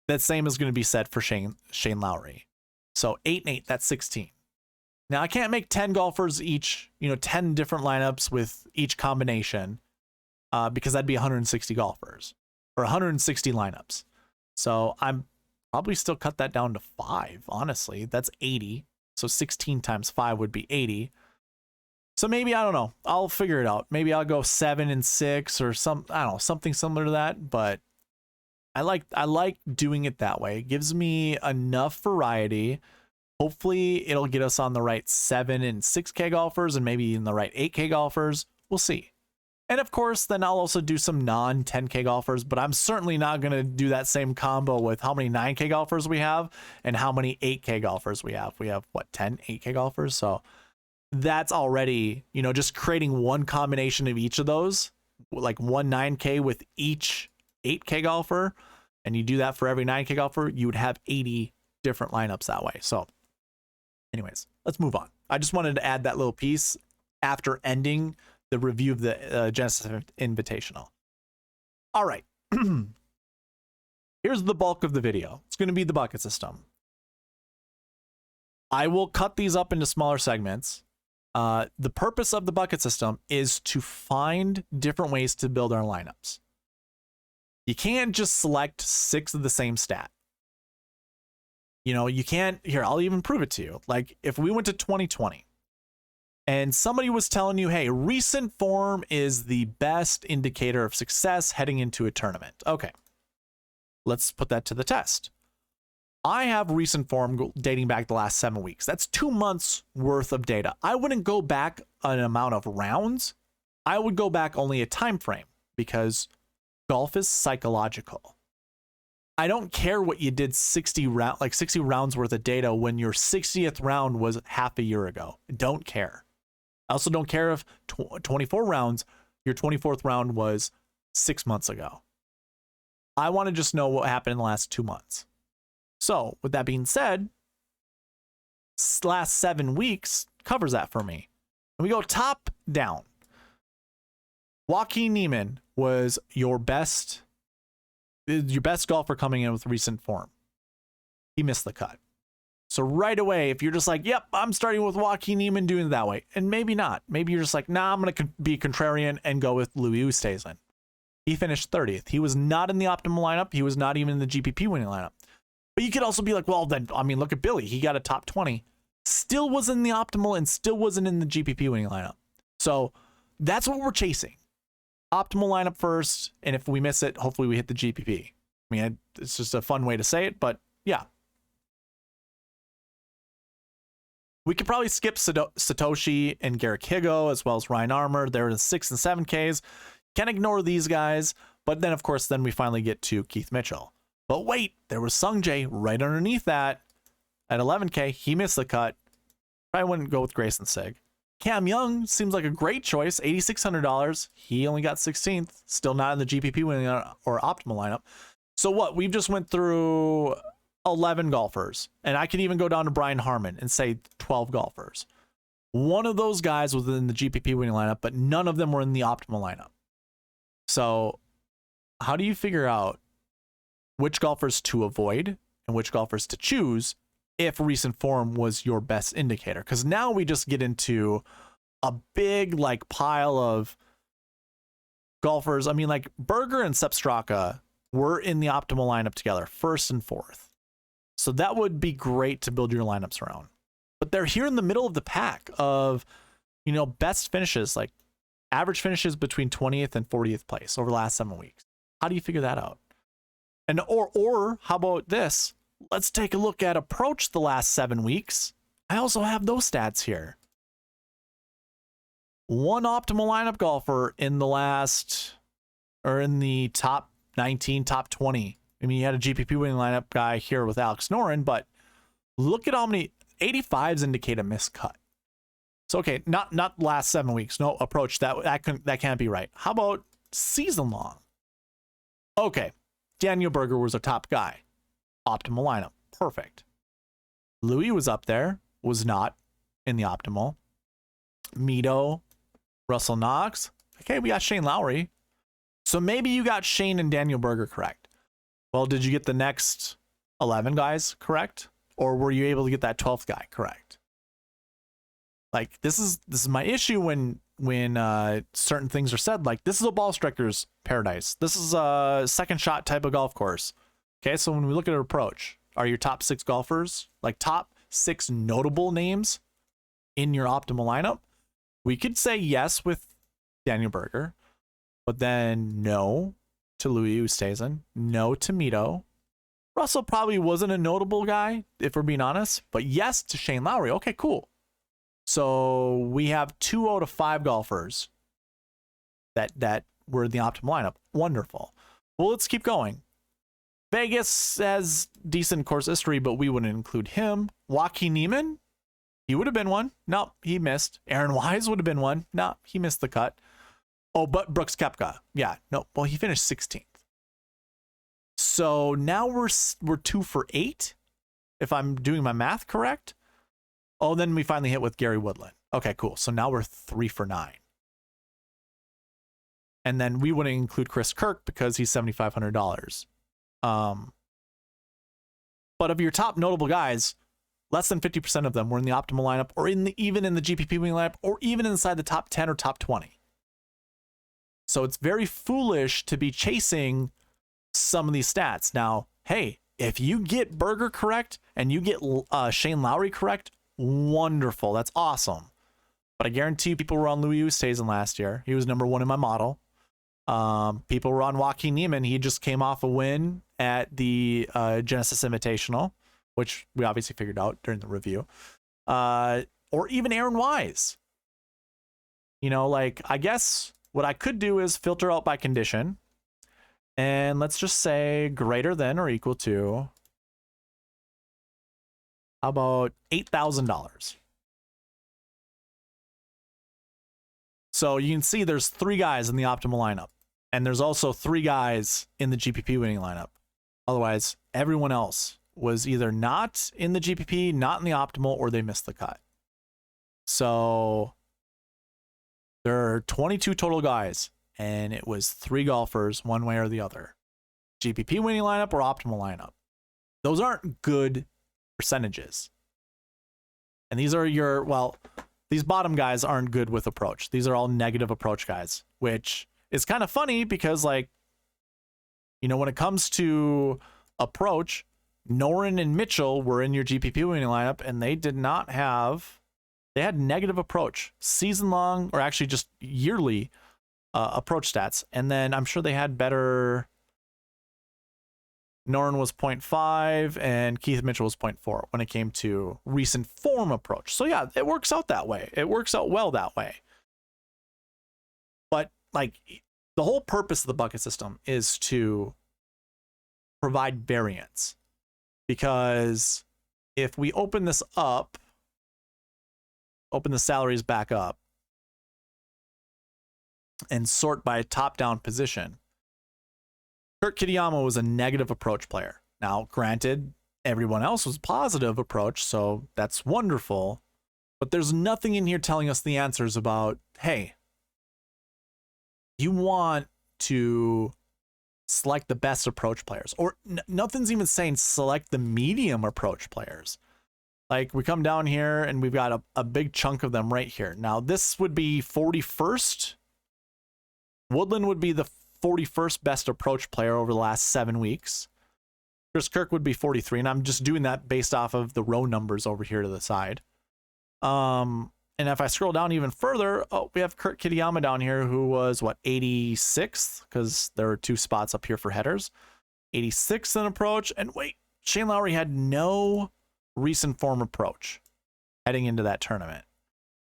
That same is going to be said for Shane Lowry. So 8 and 8, that's 16. Now I can't make 10 golfers each, 10 different lineups with each combination, because that'd be 160 golfers or 160 lineups. So I'm probably still cut that down to 5. Honestly, that's 80. So 16 times 5 would be 80. So maybe, I don't know, I'll figure it out. Maybe I'll go 7 and 6 or something similar to that. But I like doing it that way. It gives me enough variety Hopefully it'll get us on the right 7 and 6K golfers and maybe in the right 8K golfers. We'll see. And of course, then I'll also do some non-10K golfers, but I'm certainly not going to do that same combo with how many 9K golfers we have and how many 8K golfers we have. We have, what, 10 8K golfers? So that's already, you know, just creating one combination of each of those, like one 9K with each 8K golfer, and you do that for every 9K golfer, you would have 80 different lineups that way. So anyways, let's move on. I just wanted to add that little piece after ending the review of the Genesis Invitational. All right. Here's the bulk of the video. It's going to be the bucket system. I will cut these up into smaller segments. The purpose of the bucket system is to find different ways to build our lineups. You can't just select 6 of the same stat. You know, you can't. Here, I'll even prove it to you. Like, if we went to 2020 and somebody was telling you, hey, recent form is the best indicator of success heading into a tournament. Okay, let's put that to the test. I have recent form dating back the last 7 weeks. That's 2 months worth of data. I wouldn't go back an amount of rounds. I would go back only a time frame because golf is psychological. I don't care what you did 60 rounds worth of data when your 60th round was half a year ago. Don't care. I also don't care if 24 rounds, your 24th round was 6 months ago. I want to just know what happened in the last 2 months. So with that being said, last 7 weeks covers that for me. And we go top down. Joaquin Niemann was your best golfer coming in with recent form. He missed the cut. So right away, if you're just like, yep, I'm starting with Joaquin Niemann doing it that way, and maybe not. Maybe you're just like, nah, I'm going to be contrarian and go with Louis Oosthuizen. He finished 30th. He was not in the optimal lineup. He was not even in the GPP winning lineup. But you could also be like, well, then, I mean, look at Billy. He got a top 20. Still wasn't in the optimal and still wasn't in the GPP winning lineup. So that's what we're chasing. Optimal lineup first, and if we miss it, hopefully we hit the GPP. I mean, it's just a fun way to say it, but yeah. We could probably skip Satoshi and Garrick Higo as well as Ryan Armour. They're in 6 and 7Ks. Can't ignore these guys, but then of course, then we finally get to Keith Mitchell. But wait, there was Sung Jae right underneath that at 11K. He missed the cut. Probably wouldn't go with Grayson Sig. Cam Young seems like a great choice, $8,600. He only got 16th, still not in the GPP winning or optimal lineup. So what? We've just went through 11 golfers, and I could even go down to Brian Harmon and say 12 golfers. One of those guys was in the GPP winning lineup, but none of them were in the optimal lineup. So how do you figure out which golfers to avoid and which golfers to choose if recent form was your best indicator? Because now we just get into a big like pile of golfers. I mean, like Berger and Sepp Straka were in the optimal lineup together, 1st and 4th. So that would be great to build your lineups around. But they're here in the middle of the pack of, you know, best finishes, like average finishes between 20th and 40th place over the last 7 weeks. How do you figure that out? And or how about this? Let's take a look at approach the last 7 weeks. I also have those stats here. One optimal lineup golfer in the last, or in the top 19, top 20. I mean, you had a GPP winning lineup guy here with Alex Noren, but look at how many 85s indicate a miscut. So, okay, not last 7 weeks. No, approach, that can't be right. How about season long? Okay, Daniel Berger was a top guy. Optimal lineup. Perfect. Louis was up there, was not in the optimal. Mito, Russell Knox. Okay, we got Shane Lowry. So maybe you got Shane and Daniel Berger correct. Well, did you get the next 11 guys correct? Or were you able to get that 12th guy correct? Like, this is my issue when certain things are said. Like, this is a ball striker's paradise. This is a second shot type of golf course. Okay, so when we look at an approach, are your top 6 golfers, like top 6 notable names in your optimal lineup? We could say yes with Daniel Berger, but then no to Louis Oosthuizen, no to Mito, Russell probably wasn't a notable guy, if we're being honest, but yes to Shane Lowry. Okay, cool. So we have 2 out of 5 golfers that were in the optimal lineup. Wonderful. Well, let's keep going. Vegas has decent course history, but we wouldn't include him. Joaquin Niemann, he would have been one. No, he missed. Aaron Wise would have been one. No, he missed the cut. Oh, but Brooks Koepka. Yeah, no. Well, he finished 16th. So now we're 2 for 8, if I'm doing my math correct. Oh, then we finally hit with Gary Woodland. Okay, cool. So now we're 3 for 9. And then we wouldn't include Chris Kirk because he's $7,500. But of your top notable guys, less than 50% of them were in the optimal lineup, or even in the GPP winning lineup, or even inside the top 10 or top 20. So it's very foolish to be chasing some of these stats. Now, hey, if you get Berger correct and you get Shane Lowry correct, wonderful. That's awesome. But I guarantee you people were on Louis Oosthuizen last year. He was number 1 in my model. People were on Joaquin Niemann. He just came off a win at the Genesis Invitational, which we obviously figured out during the review. Or even Aaron Wise. You know, like, I guess what I could do is filter out by condition. And let's just say greater than or equal to, how about $8,000? So you can see there's 3 guys in the optimal lineup. And there's also 3 guys in the GPP winning lineup. Otherwise, everyone else was either not in the GPP, not in the optimal, or they missed the cut. So there are 22 total guys, and it was 3 golfers one way or the other. GPP winning lineup or optimal lineup. Those aren't good percentages. And these are your, well, these bottom guys aren't good with approach. These are all negative approach guys, which is kind of funny because, like, you know, when it comes to approach, Noren and Mitchell were in your GPP winning lineup, and they did not have, they had negative approach, season long, or actually just yearly approach stats. And then I'm sure they had better, Noren was 0.5 and Keith Mitchell was 0.4 when it came to recent form approach. So yeah, it works out that way. It works out well that way. But like, the whole purpose of the bucket system is to provide variance, because if we open this up, open the salaries back up and sort by top-down position, Kurt Kitayama was a negative approach player. Now, granted, everyone else was positive approach, so that's wonderful, but there's nothing in here telling us the answers about, hey, you want to select the best approach players, or nothing's even saying select the medium approach players. Like, we come down here and we've got a big chunk of them right here. Now, this would be 41st. Woodland would be the 41st best approach player over the last 7 weeks. Chris Kirk would be 43, and I'm just doing that based off of the row numbers over here to the side. And if I scroll down even further, oh, we have Kurt Kitayama down here, who was, what, 86th? Because there were 2 spots up here for headers. 86th in approach. And wait, Shane Lowry had no recent form approach heading into that tournament.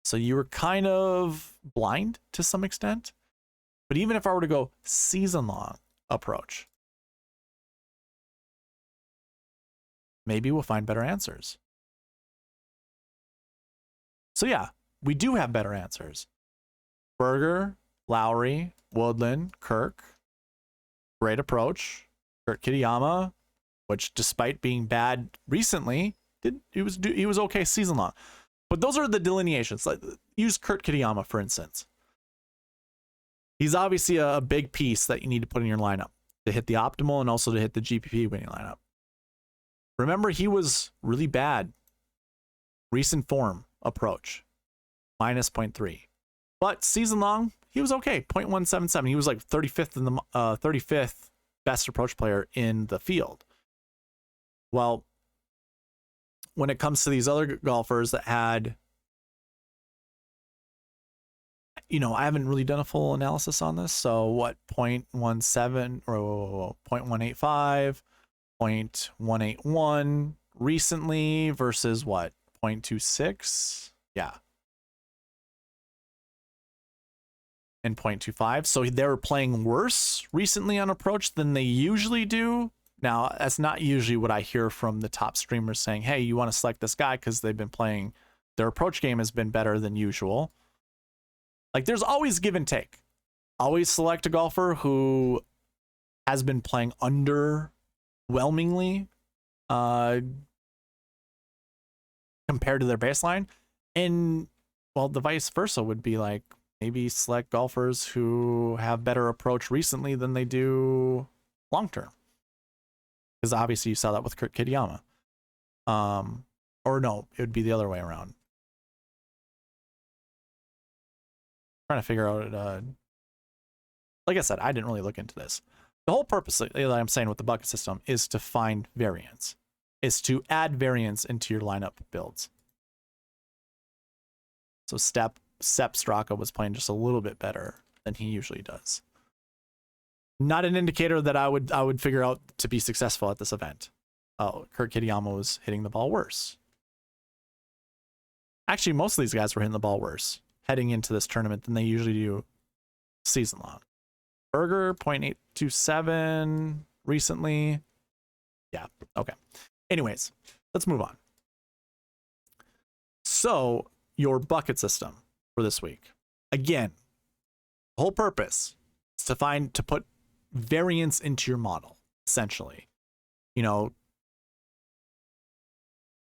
So you were kind of blind to some extent. But even if I were to go season-long approach, maybe we'll find better answers. So yeah, we do have better answers. Berger, Lowry, Woodland, Kirk, great approach. Kurt Kitayama, which despite being bad recently, he was okay season long. But those are the delineations. Like, use Kurt Kitayama, for instance. He's obviously a big piece that you need to put in your lineup to hit the optimal and also to hit the GPP winning lineup. Remember, he was really bad. Recent form approach, minus 0.3. But season long, he was okay, 0.177. He was like 35th in the 35th best approach player in the field. Well, when it comes to these other golfers that had, you know, I haven't really done a full analysis on this. So what, 0.17 or 0.185, 0.181 recently versus what? 0.26? Yeah. And 0.25. So they're playing worse recently on approach than they usually do. Now, that's not usually what I hear from the top streamers saying, hey, you want to select this guy because they've been playing, their approach game has been better than usual. Like, there's always give and take. Always select a golfer who has been playing underwhelmingly compared to their baseline. And, well, the vice versa would be like, maybe select golfers who have better approach recently than they do long term. Because obviously you saw that with Kurt Kitayama. Or no, it would be the other way around. Trying to figure out, like I said, I didn't really look into this. The whole purpose that I'm saying with the bucket system is to find variance, is to add variance into your lineup builds. So Sepp Straka was playing just a little bit better than he usually does. Not an indicator that I would figure out to be successful at this event. Oh, Kurt Kitayama was hitting the ball worse. Actually, most of these guys were hitting the ball worse heading into this tournament than they usually do season long. Berger, 0.827 recently. Yeah, okay. Anyways, let's move on. So, your bucket system for this week. Again, the whole purpose is to put variance into your model, essentially. You know,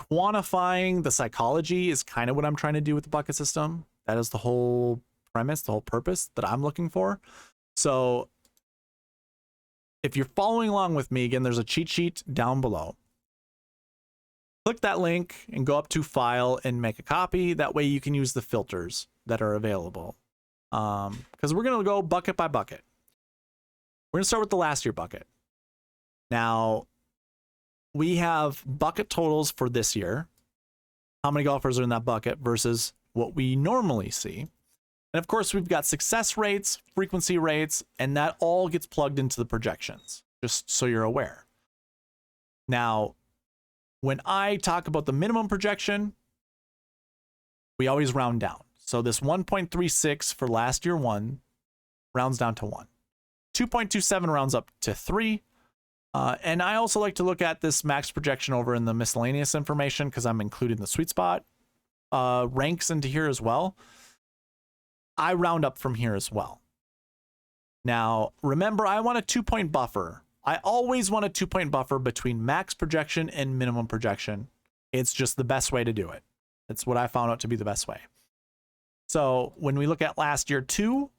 quantifying the psychology is kind of what I'm trying to do with the bucket system. That is the whole premise, the whole purpose that I'm looking for. So if you're following along with me, again, there's a cheat sheet down below. Click that link and go up to File and make a copy. That way you can use the filters that are available. Because we're going to go bucket by bucket. We're going to start with the last year bucket. Now, we have bucket totals for this year. How many golfers are in that bucket versus what we normally see. And of course, we've got success rates, frequency rates, and that all gets plugged into the projections, just so you're aware. Now, when I talk about the minimum projection, we always round down. So this 1.36 for last year 1 rounds down to 1. 2.27 rounds up to 3. And I also like to look at this max projection over in the miscellaneous information because I'm including the sweet spot ranks into here as well. I round up from here as well. Now, remember, I want a 2-point buffer. I always want a 2-point buffer between max projection and minimum projection. It's just the best way to do it. It's what I found out to be the best way. So when we look at last year 2,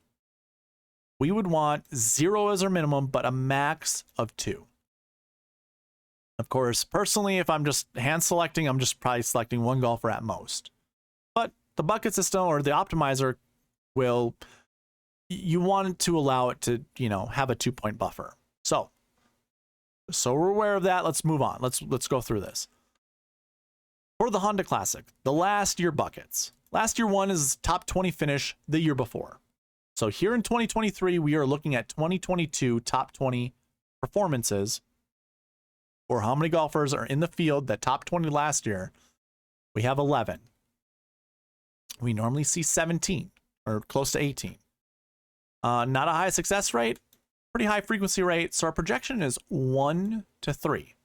we would want 0 as our minimum, but a max of 2. Of course, personally, if I'm just hand selecting, I'm just probably selecting 1 golfer at most. But the bucket system or the optimizer will, you want to allow it to, you know, have a 2-point buffer. So we're aware of that. Let's move on. Let's go through this. For the Honda Classic, the last year buckets. Last year 1 is top 20 finish the year before. So here in 2023, we are looking at 2022 top 20 performances for how many golfers are in the field that top 20 last year. We have 11. We normally see 17 or close to 18. Not a high success rate, pretty high frequency rate. So our projection is 1 to 3.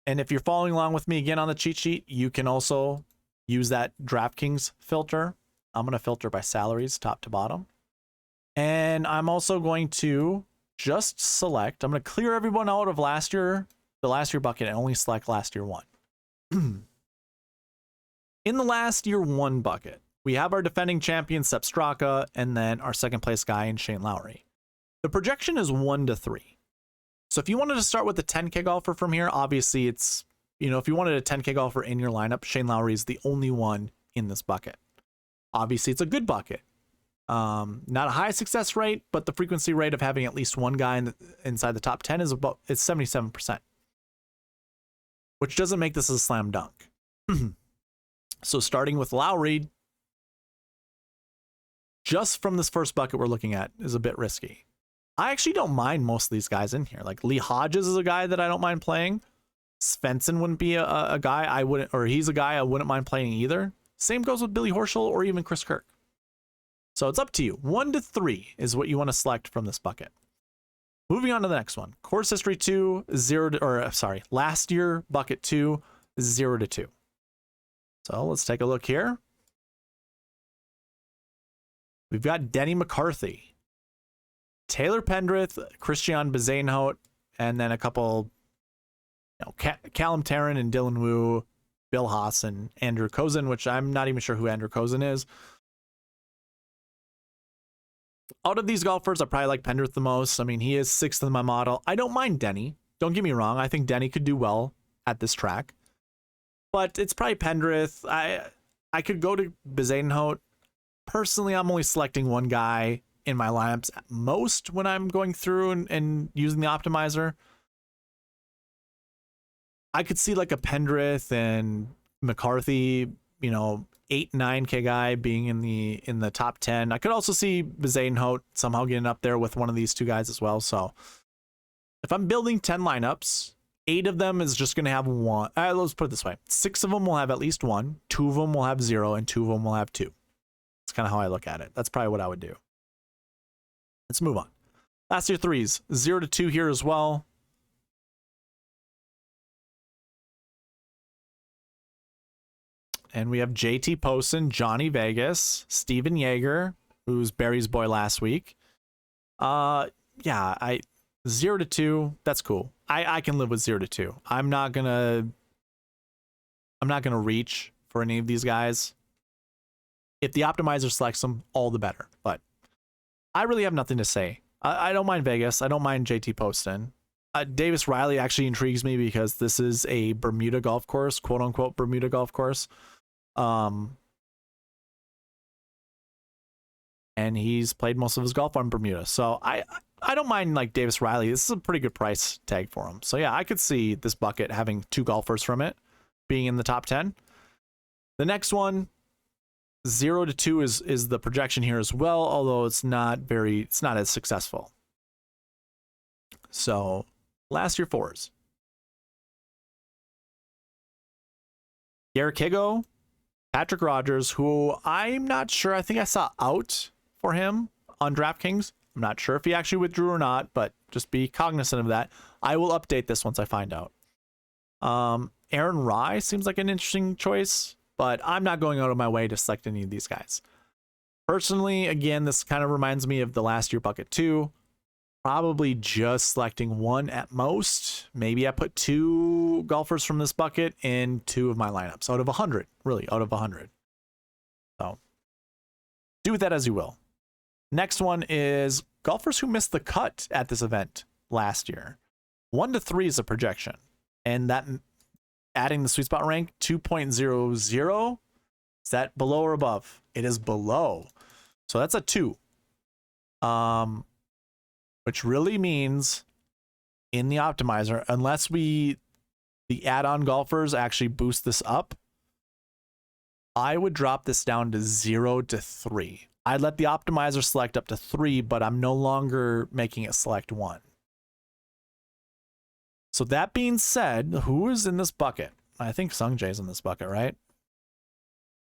And if you're following along with me again on the cheat sheet, you can also use that DraftKings filter. I'm going to filter by salaries, top to bottom. And I'm also going to just select, I'm going to clear everyone out of last year, the last year bucket, and only select last year 1. In the last year 1 bucket, we have our defending champion, Sepp Straka, and then our second place guy in Shane Lowry. The projection is 1 to 3. So if you wanted to start with the 10K golfer from here, obviously it's, you know, if you wanted a 10K golfer in your lineup, Shane Lowry is the only one in this bucket. Obviously, it's a good bucket. Not a high success rate, but the frequency rate of having at least one guy inside the top 10 is about, it's 77%, which doesn't make this a slam dunk. So starting with Lowry, just from this first bucket we're looking at, is a bit risky. I actually don't mind most of these guys in here. Like Lee Hodges is a guy that I don't mind playing. Svensson wouldn't be a guy I wouldn't, or he's a guy I wouldn't mind playing either. Same goes with Billy Horschel or even Chris Kirk. So it's up to you. 1 to 3 is what you want to select from this bucket. Moving on to the next one. Course History 2, last year bucket 2, 0 to 2. So let's take a look here. We've got Denny McCarthy, Taylor Pendrith, Christian Bezuidenhout, and then a couple, Callum Tarrant and Dylan Wu, Bill Haas, and Andrew Kozin, which I'm not even sure who Andrew Kozin is. Out of these golfers, I probably like Pendrith the most. I mean, he is 6th in my model. I don't mind Denny. Don't get me wrong. I think Denny could do well at this track. But it's probably Pendrith. I could go to Bezuidenhout. Personally, I'm only selecting one guy in my lineups at most when I'm going through and using the optimizer. I could see like a Pendrith and McCarthy, 8-9K guy being in the top 10. I could also see Bezuidenhout somehow getting up there with one of these two guys as well. So if I'm building 10 lineups, 8 of them is just going to have one. Let's put it this way. 6 of them will have at least 1. 2 of them will have 0, and 2 of them will have 2. That's kind of how I look at it. That's probably what I would do. Let's move on. Last year 3s, 0 to 2 here as well. And we have JT Poston, Johnny Vegas, Steven Yeager, who's Barry's boy last week. 0 to 2, that's cool. I can live with 0 to 2. I'm not gonna reach for any of these guys. If the optimizer selects them, all the better. But I really have nothing to say. I don't mind Vegas. I don't mind JT Poston. Davis Riley actually intrigues me because this is a Bermuda golf course, quote unquote Bermuda golf course. And he's played most of his golf on Bermuda. So I don't mind like Davis Riley. This is a pretty good price tag for him. So yeah, I could see this bucket having 2 golfers from it being in the top 10. The next one, 0 to 2 is the projection here as well, although it's not as successful. So last year 4s. Garrick Higgo, Patrick Rogers, who I'm not sure. I think I saw out for him on DraftKings. I'm not sure if he actually withdrew or not, but just be cognizant of that. I will update this once I find out. Aaron Rye seems like an interesting choice, but I'm not going out of my way to select any of these guys. Personally, again, this kind of reminds me of the last year bucket 2. Probably just selecting 1 at most. Maybe I put 2 golfers from this bucket in 2 of my lineups out of 100, really, out of 100. So do with that as you will. Next one is golfers who missed the cut at this event last year. 1 to 3 is a projection, and that adding the sweet spot rank 2.00, is that below or above? It is below, so that's a 2. Which really means in the optimizer, unless the add-on golfers actually boost this up, I would drop this down to 0 to 3. I'd let the optimizer select up to 3, but I'm no longer making it select 1. So that being said, who is in this bucket? I think Sung Jae's in this bucket, right?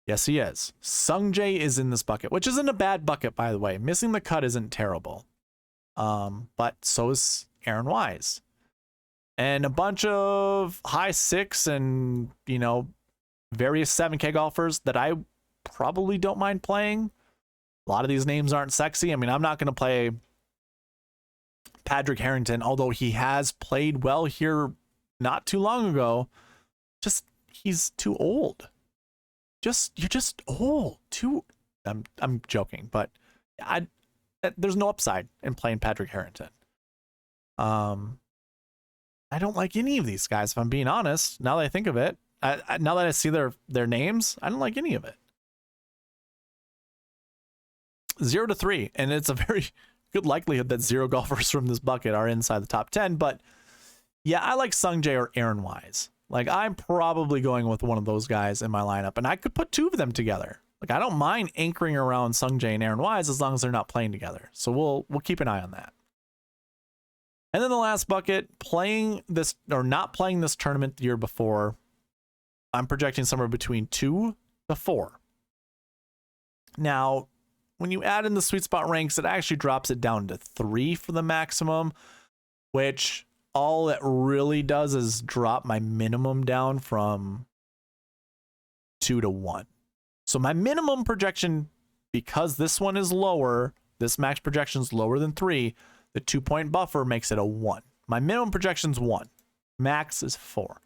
Yes, he is. Sung Jae is in this bucket, which isn't a bad bucket, by the way. Missing the cut isn't terrible. But so is Aaron Wise. And a bunch of high 6 and, various 7K golfers that I probably don't mind playing. A lot of these names aren't sexy. I mean, I'm not going to play Patrick Harrington, although he has played well here not too long ago. Just, he's too old. You're just old. I'm joking, but there's no upside in playing Patrick Harrington. I don't like any of these guys, if I'm being honest. Now that I think of it, now that I see their names, I don't like any of it. 0 to 3, and it's a very good likelihood that 0 golfers from this bucket are inside the top 10. But yeah, I like Sung Jae or Aaron Wise. Like, I'm probably going with one of those guys in my lineup, and I could put 2 of them together. Like, I don't mind anchoring around Sung Jae and Aaron Wise as long as they're not playing together. So we'll keep an eye on that. And then the last bucket, playing this or not playing this tournament the year before, I'm projecting somewhere between 2 to 4. Now, when you add in the sweet spot ranks, it actually drops it down to 3 for the maximum, which all it really does is drop my minimum down from 2 to 1. So my minimum projection, because this one is lower, this max projection is lower than 3, the 2-point buffer makes it a 1. My minimum projection is 1. Max is 4.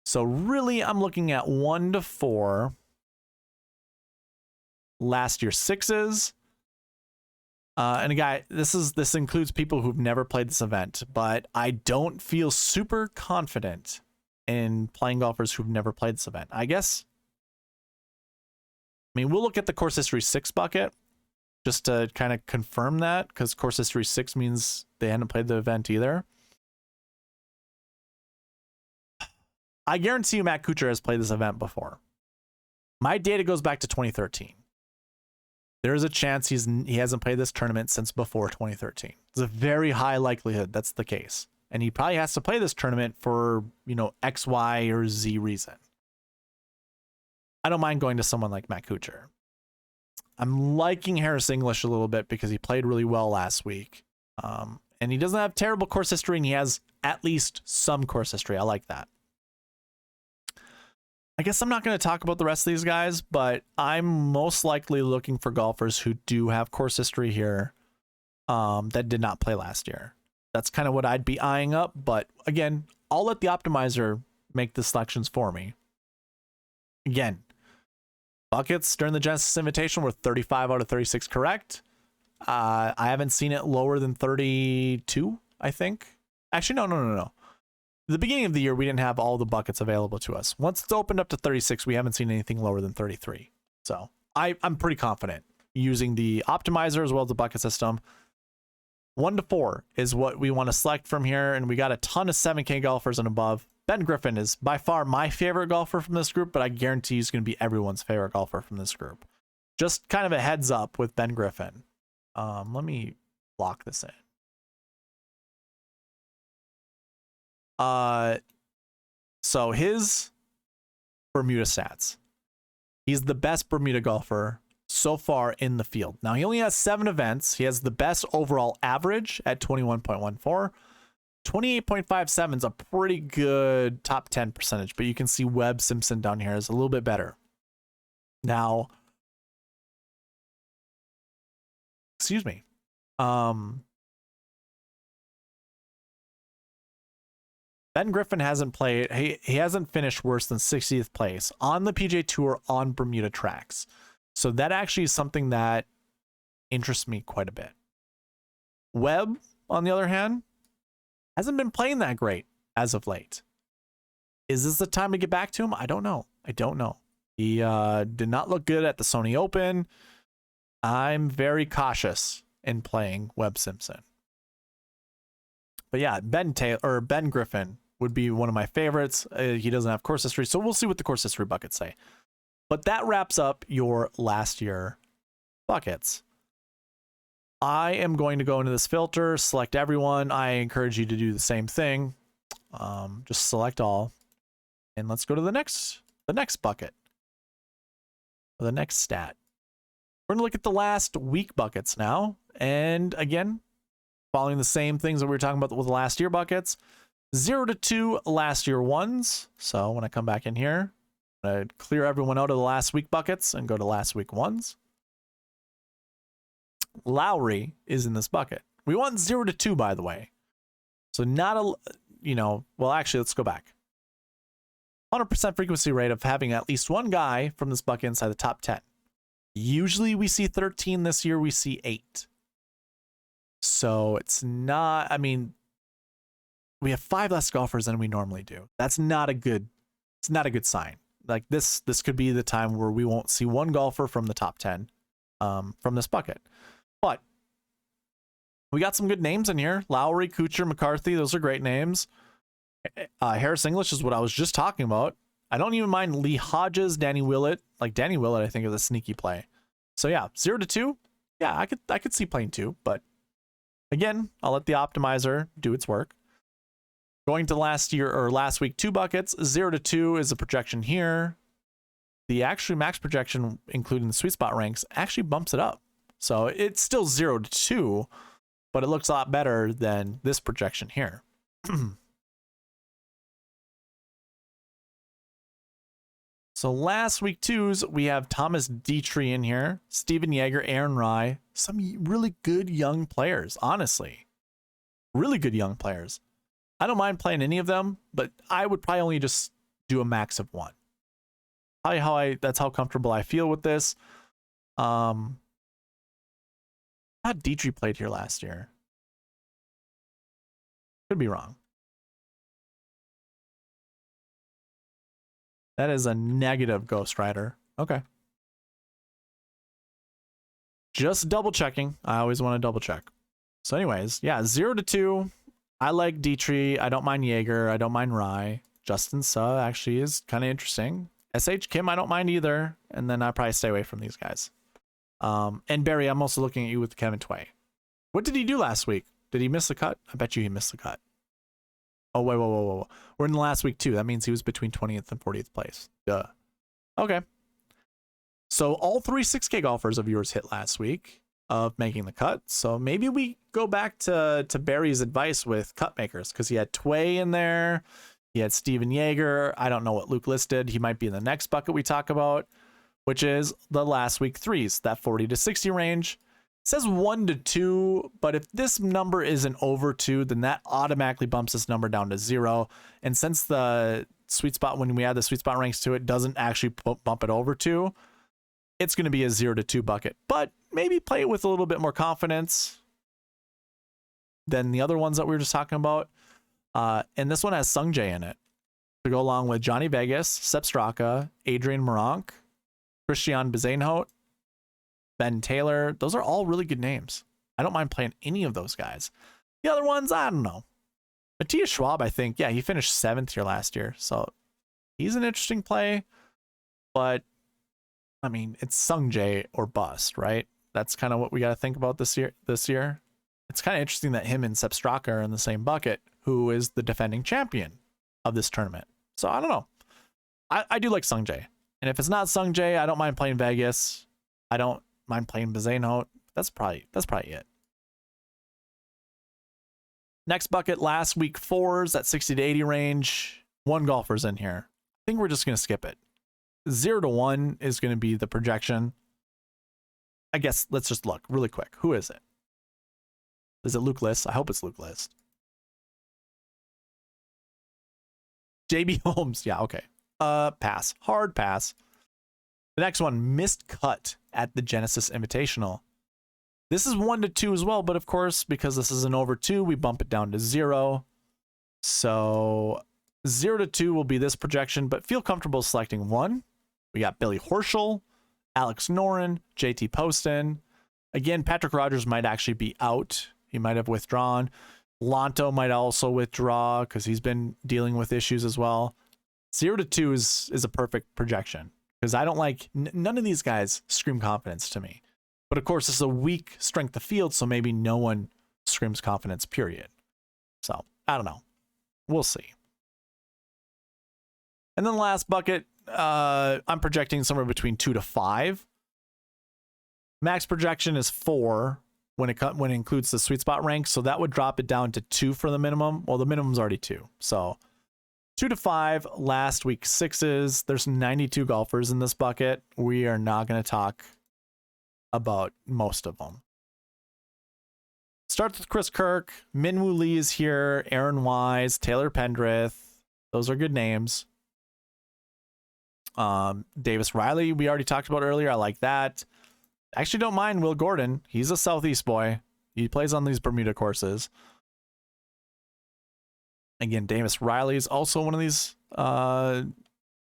So really, I'm looking at 1 to 4. Last year 6s. And again, this includes people who've never played this event, but I don't feel super confident in playing golfers who've never played this event. I guess, I mean, we'll look at the course history 6 bucket just to kind of confirm that, because course history 6 means they hadn't played the event either. I guarantee you Matt Kuchar has played this event before. My data goes back to 2013. There's a chance he hasn't played this tournament since before 2013. It's a very high likelihood that's the case. And he probably has to play this tournament for, you know, X, Y, or Z reason. I don't mind going to someone like Matt Kuchar. I'm liking Harris English a little bit because he played really well last week. And he doesn't have terrible course history, and he has at least some course history. I like that. I guess I'm not going to talk about the rest of these guys, but I'm most likely looking for golfers who do have course history here that did not play last year. That's kind of what I'd be eyeing up. But again, I'll let the optimizer make the selections for me. Again, buckets during the Genesis Invitational were 35 out of 36 correct. I haven't seen it lower than 32, I think. Actually, no. The beginning of the year, we didn't have all the buckets available to us. Once it's opened up to 36, we haven't seen anything lower than 33. So I'm pretty confident using the optimizer as well as the bucket system. 1 to 4 is what we want to select from here. And we got a ton of 7K golfers and above. Ben Griffin is by far my favorite golfer from this group, but I guarantee he's going to be everyone's favorite golfer from this group. Just kind of a heads up with Ben Griffin. Let me lock this in. So his Bermuda stats. He's the best Bermuda golfer so far in the field. Now, he only has 7 events. He has the best overall average at 21.14. 28.57 is a pretty good top 10 percentage, but you can see Webb Simpson down here is a little bit better. Now, excuse me. Ben Griffin hasn't played, he hasn't finished worse than 60th place on the PGA Tour on Bermuda tracks. So that actually is something that interests me quite a bit. Webb, on the other hand, hasn't been playing that great as of late. Is this the time to get back to him? I don't know. He did not look good at the Sony Open. I'm very cautious in playing Webb Simpson. But yeah, Ben Griffin would be one of my favorites. He doesn't have course history, so we'll see what the course history buckets say. But that wraps up your last year buckets. I am going to go into this filter, select everyone. I encourage you to do the same thing. Just select all. And let's go to the next bucket. Or the next stat. We're going to look at the last week buckets now. And again, following the same things that we were talking about with the last year buckets. 0 to 2 last year ones. So when I come back in here, I'm going to clear everyone out of the last week buckets and go to last week ones. Lowry is in this bucket. We want 0 to 2, by the way. So not a, well, actually, let's go back. 100% frequency rate of having at least one guy from this bucket inside the top 10. Usually we see 13. This year we see 8. So it's not, we have 5 less golfers than we normally do. It's not a good sign. Like this could be the time where we won't see one golfer from the top 10 from this bucket. But we got some good names in here. Lowry, Kuchar, McCarthy, those are great names. Harris English is what I was just talking about. I don't even mind Lee Hodges, Danny Willett. Like Danny Willett, I think is a sneaky play. So yeah, 0 to 2. Yeah, I could see playing 2, but Again, I'll let the optimizer do its work. Going to last week, 2 buckets. 0 to 2 is the projection here. The actual max projection, including the sweet spot ranks, actually bumps it up. So it's still 0 to 2, but it looks a lot better than this projection here. So last week 2s, we have Thomas Dietrich in here, Steven Yeager, Aaron Rai, some really good young players, honestly. Really good young players. I don't mind playing any of them, but I would probably only just do a max of 1. That's how comfortable I feel with this. I thought Dietrich played here last year. Could be wrong. That is a negative Ghost Rider. Okay. Just double checking. I always want to double check. So anyways, yeah, 0 to 2. I like Dietrich. I don't mind Yeager. I don't mind Rai. Justin Suh actually is kind of interesting. SH Kim, I don't mind either. And then I probably stay away from these guys. And Barry, I'm also looking at you with Kevin Tway. What did he do last week? Did he miss the cut? I bet you he missed the cut. Oh, wait, whoa. We're in the last week too. That means he was between 20th and 40th place. Duh. Okay. So all 3 6K golfers of yours hit last week of making the cut. So maybe we go back to Barry's advice with cut makers, because he had Tway in there. He had Steven Yeager. I don't know what Luke listed. He might be in the next bucket we talk about, which is the last week 3s, that 40 to 60 range. It says 1 to 2, but if this number isn't over 2, then that automatically bumps this number down to 0. And since the sweet spot, when we add the sweet spot ranks to it, doesn't actually bump it over 2, it's going to be a 0 to 2 bucket. But maybe play it with a little bit more confidence than the other ones that we were just talking about. And this one has Sung Jae in it to go along with Johnny Vegas, Sepp Straka, Adrian Moronk, Christian Bezainhout, Ben Taylor. Those are all really good names. I don't mind playing any of those guys. The other ones, I don't know. Matthias Schwab, I think, yeah, he finished 7th here last year. So he's an interesting play. But, I mean, it's Sung Jae or bust, right? That's kind of what we got to think about this year. It's kind of interesting that him and Sepp Straka are in the same bucket, who is the defending champion of this tournament. So I don't know. I do like Sung Jae. And if it's not Sung Jae, I don't mind playing Vegas. I don't mind playing Bezainhout. That's probably it. Next bucket, last week 4s at 60 to 80 range. 1 golfer's in here. I think we're just going to skip it. 0 to 1 is going to be the projection. I guess let's just look really quick. Who is it? Is it Luke List? I hope it's Luke List. JB Holmes. Yeah, okay. Pass. Hard pass. The next one, missed cut at the Genesis Invitational. This is 1 to 2 as well, but of course, because this is an over 2, we bump it down to 0. So 0 to 2 will be this projection, but feel comfortable selecting 1. We got Billy Horschel, Alex Noren, JT Poston. Again, Patrick Rogers might actually be out. He might have withdrawn. Lanto might also withdraw because he's been dealing with issues as well. 0 to 2 is a perfect projection because I don't like, none of these guys scream confidence to me. But of course, this is a weak strength of field, so maybe no one screams confidence, period. So, I don't know. We'll see. And then the last bucket, I'm projecting somewhere between 2 to 5. Max projection is 4 when it includes the sweet spot rank, so that would drop it down to 2 for the minimum. Well, the minimum's already 2. So 2 to 5, last week 6s. There's 92 golfers in this bucket. We are not going to talk about most of them. Starts with Chris Kirk, Minwoo Lee is here, Aaron Wise, Taylor Pendrith. Those are good names. Davis Riley, we already talked about earlier. I like that. Actually don't mind Will Gordon. He's a Southeast boy. He plays on these Bermuda courses. Again, Davis Riley is also one of these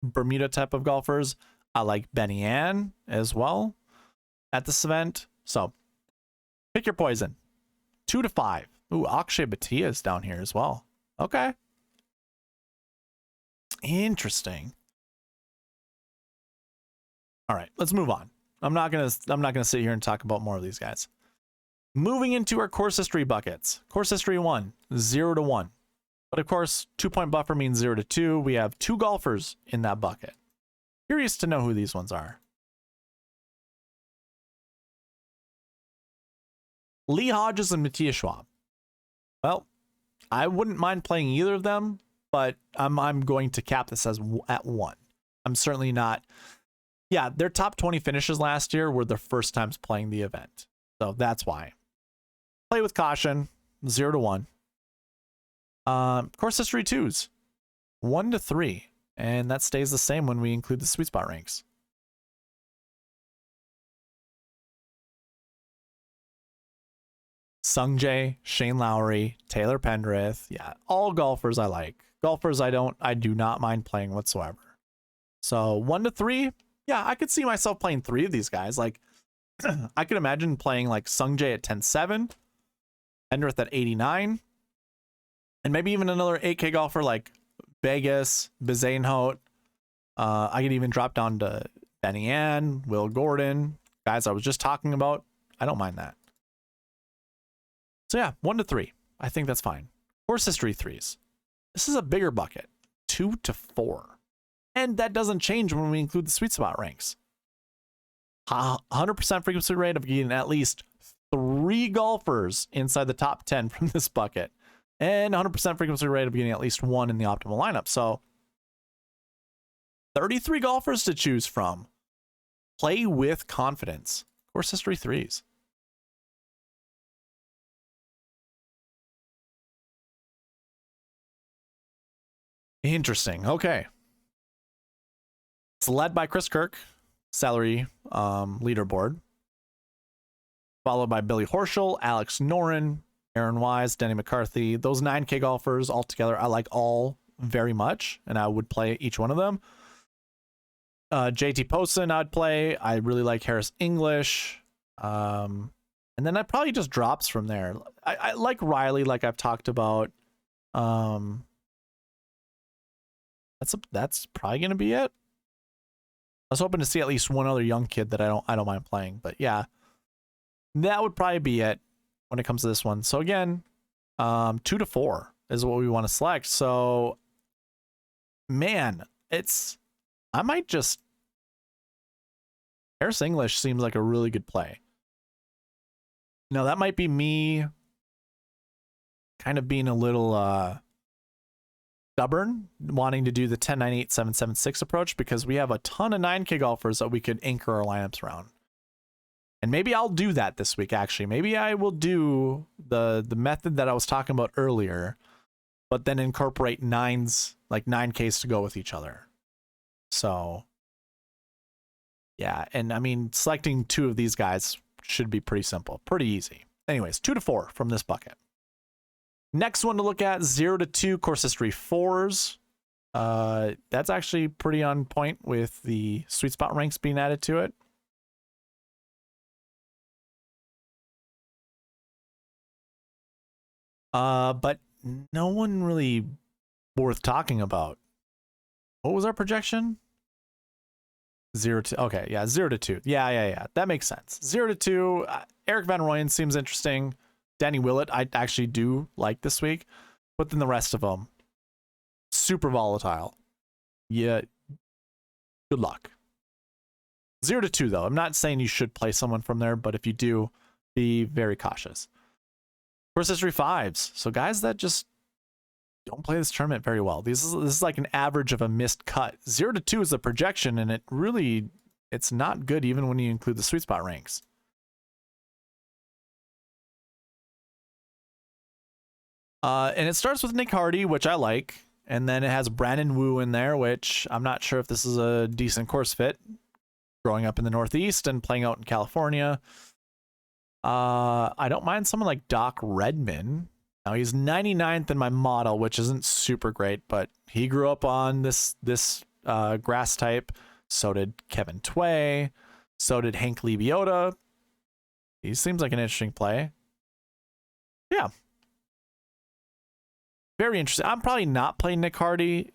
Bermuda type of golfers. I like Benny Ann as well at this event. So pick your poison. 2 to 5. Ooh, Akshay Bhatia is down here as well. Okay. Interesting. All right, let's move on. I'm not gonna sit here and talk about more of these guys. Moving into our course history buckets. Course history 1, 0 to 1. But of course, 2-point buffer means 0 to 2. We have 2 golfers in that bucket. Curious to know who these ones are. Lee Hodges and Matthias Schwab. Well, I wouldn't mind playing either of them, but I'm going to cap this as at 1. I'm certainly not. Yeah, their top 20 finishes last year were their first times playing the event. So that's why. Play with caution, 0 to 1. Course history 2s, 1 to 3. And that stays the same when we include the sweet spot ranks. Sung Jae, Shane Lowry, Taylor Pendrith. Yeah, all golfers I like. Golfers I do not mind playing whatsoever. So 1 to 3, yeah, I could see myself playing 3 of these guys. Like, I could imagine playing like Sung Jae at 10-7, Pendrith at 89, and maybe even another 8K golfer like Vegas, Bizanehout. I could even drop down to Benny Ann, Will Gordon, guys I was just talking about. I don't mind that. So yeah, 1 to 3. I think that's fine. Course history 3s. This is a bigger bucket, 2 to 4. And that doesn't change when we include the sweet spot ranks. 100% frequency rate of getting at least 3 golfers inside the top 10 from this bucket. And 100% frequency rate of getting at least 1 in the optimal lineup. So 33 golfers to choose from. Play with confidence. Course history 3s. Interesting. Okay. It's led by Chris Kirk, salary leaderboard. Followed by Billy Horschel, Alex Noren, Aaron Wise, Denny McCarthy. Those 9K golfers altogether, I like all very much, and I would play each one of them. JT Poston, I'd play. I really like Harris English. And then that probably just drops from there. I like Riley, like I've talked about. That's probably gonna be it. I was hoping to see at least one other young kid that I don't mind playing, but yeah, that would probably be it when it comes to this one. So again, 2 to 4 is what we want to select. So, man, I might just. Harris English seems like a really good play. Now that might be me kind of being a little stubborn, wanting to do the 10-9-8-7-7-6 approach, because we have a ton of 9K golfers that we could anchor our lineups around. And maybe I'll do that this week, actually. Maybe I will do the method that I was talking about earlier, but then incorporate 9Ks to go with each other. So, yeah, and I mean, selecting 2 of these guys should be pretty simple, pretty easy. Anyways, 2 to 4 from this bucket. Next one to look at, 0 to 2 course history 4s. That's actually pretty on point with the sweet spot ranks being added to it. But no one really worth talking about. What was our projection? 0 to, okay, yeah, 0 to 2. Yeah. That makes sense. 0 to 2. Eric Van Rooyen seems interesting. Danny Willett, I actually do like this week, but then the rest of them, super volatile. Yeah, good luck. 0 to 2, though. I'm not saying you should play someone from there, but if you do, be very cautious. Course history 5s. So guys that just don't play this tournament very well. This is like an average of a missed cut. 0 to 2 is the projection, and it's not good even when you include the sweet spot ranks. And it starts with Nick Hardy, which I like. And then it has Brandon Wu in there, which I'm not sure if this is a decent course fit. Growing up in the Northeast and playing out in California. I don't mind someone like Doc Redman. Now, he's 99th in my model, which isn't super great, but he grew up on this grass type. So did Kevin Tway. So did Hank Lebiota. He seems like an interesting play. Yeah. Very interesting. I'm probably not playing Nick Hardy.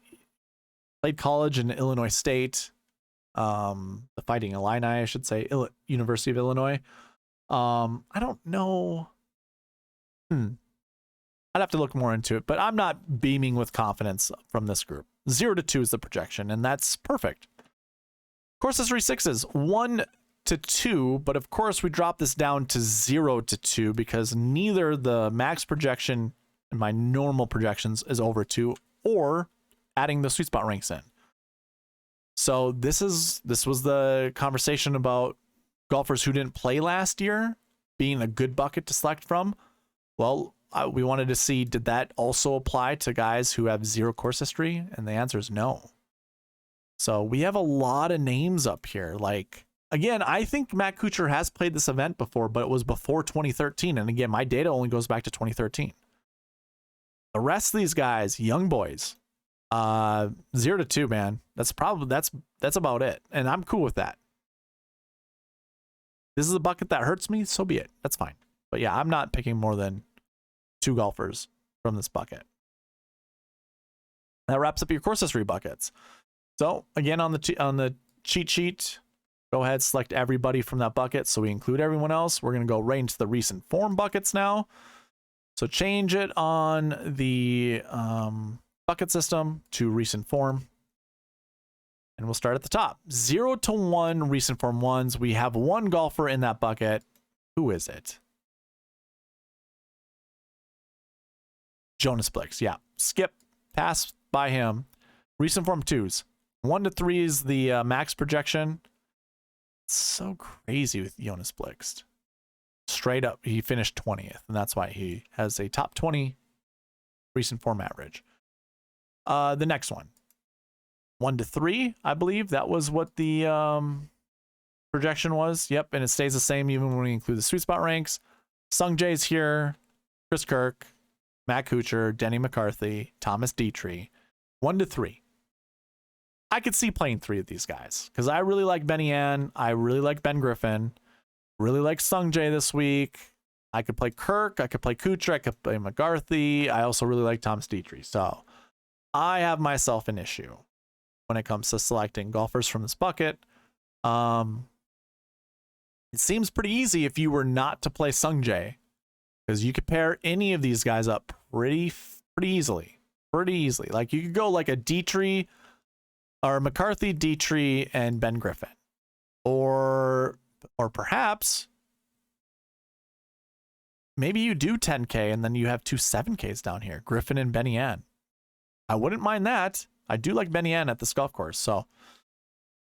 Played college in Illinois State. The Fighting Illini, I should say. University of Illinois. I don't know. I'd have to look more into it, but I'm not beaming with confidence from this group. 0 to 2 is the projection, and that's perfect. Course history 6s, 1 to 2, but of course we drop this down to 0 to 2 because neither the max projection and my normal projections is over 2 or adding the sweet spot ranks in. So this was the conversation about golfers who didn't play last year being a good bucket to select from. Well, we wanted to see, did that also apply to guys who have 0 course history? And the answer is no. So we have a lot of names up here. Like, again, I think Matt Kuchar has played this event before, but it was before 2013. And again, my data only goes back to 2013. The rest of these guys, young boys, 0 to 2, man. That's about it. And I'm cool with that. This is a bucket that hurts me, so be it. That's fine. But yeah, I'm not picking more than 2 golfers from this bucket. That wraps up your course history buckets. So again, on the cheat sheet, go ahead, select everybody from that bucket. So we include everyone else. We're going to go right into the recent form buckets now. So change it on the bucket system to recent form. And we'll start at the top. 0 to 1 recent form ones. We have 1 golfer in that bucket. Who is it? Jonas Blix. Yeah. Skip. Pass by him. Recent form 2s. 1 to 3 is the max projection. It's so crazy with Jonas Blix. Straight up, he finished 20th, and that's why he has a top 20 recent form average. The next one. 1 to 3, I believe. That was what the projection was. Yep, and it stays the same even when we include the sweet spot ranks. Sung Jae's here. Chris Kirk. Matt Kuchar. Denny McCarthy. Thomas Dietrich. 1 to 3. I could see playing 3 of these guys because I really like Benny Ann. I really like Ben Griffin. Really like Sung Jae this week. I could play Kirk. I could play Kuchar. I could play McCarthy. I also really like Thomas Dietrich. So I have myself an issue when it comes to selecting golfers from this bucket. It seems pretty easy if you were not to play Sung Jae because you could pair any of these guys up pretty easily. Pretty easily. Like you could go like a Dietrich or McCarthy, Dietrich, and Ben Griffin. Or perhaps maybe you do 10K and then you have 2 7Ks down here, Griffin and Benny Ann. I wouldn't mind that. I do like Benny Ann at this golf course. So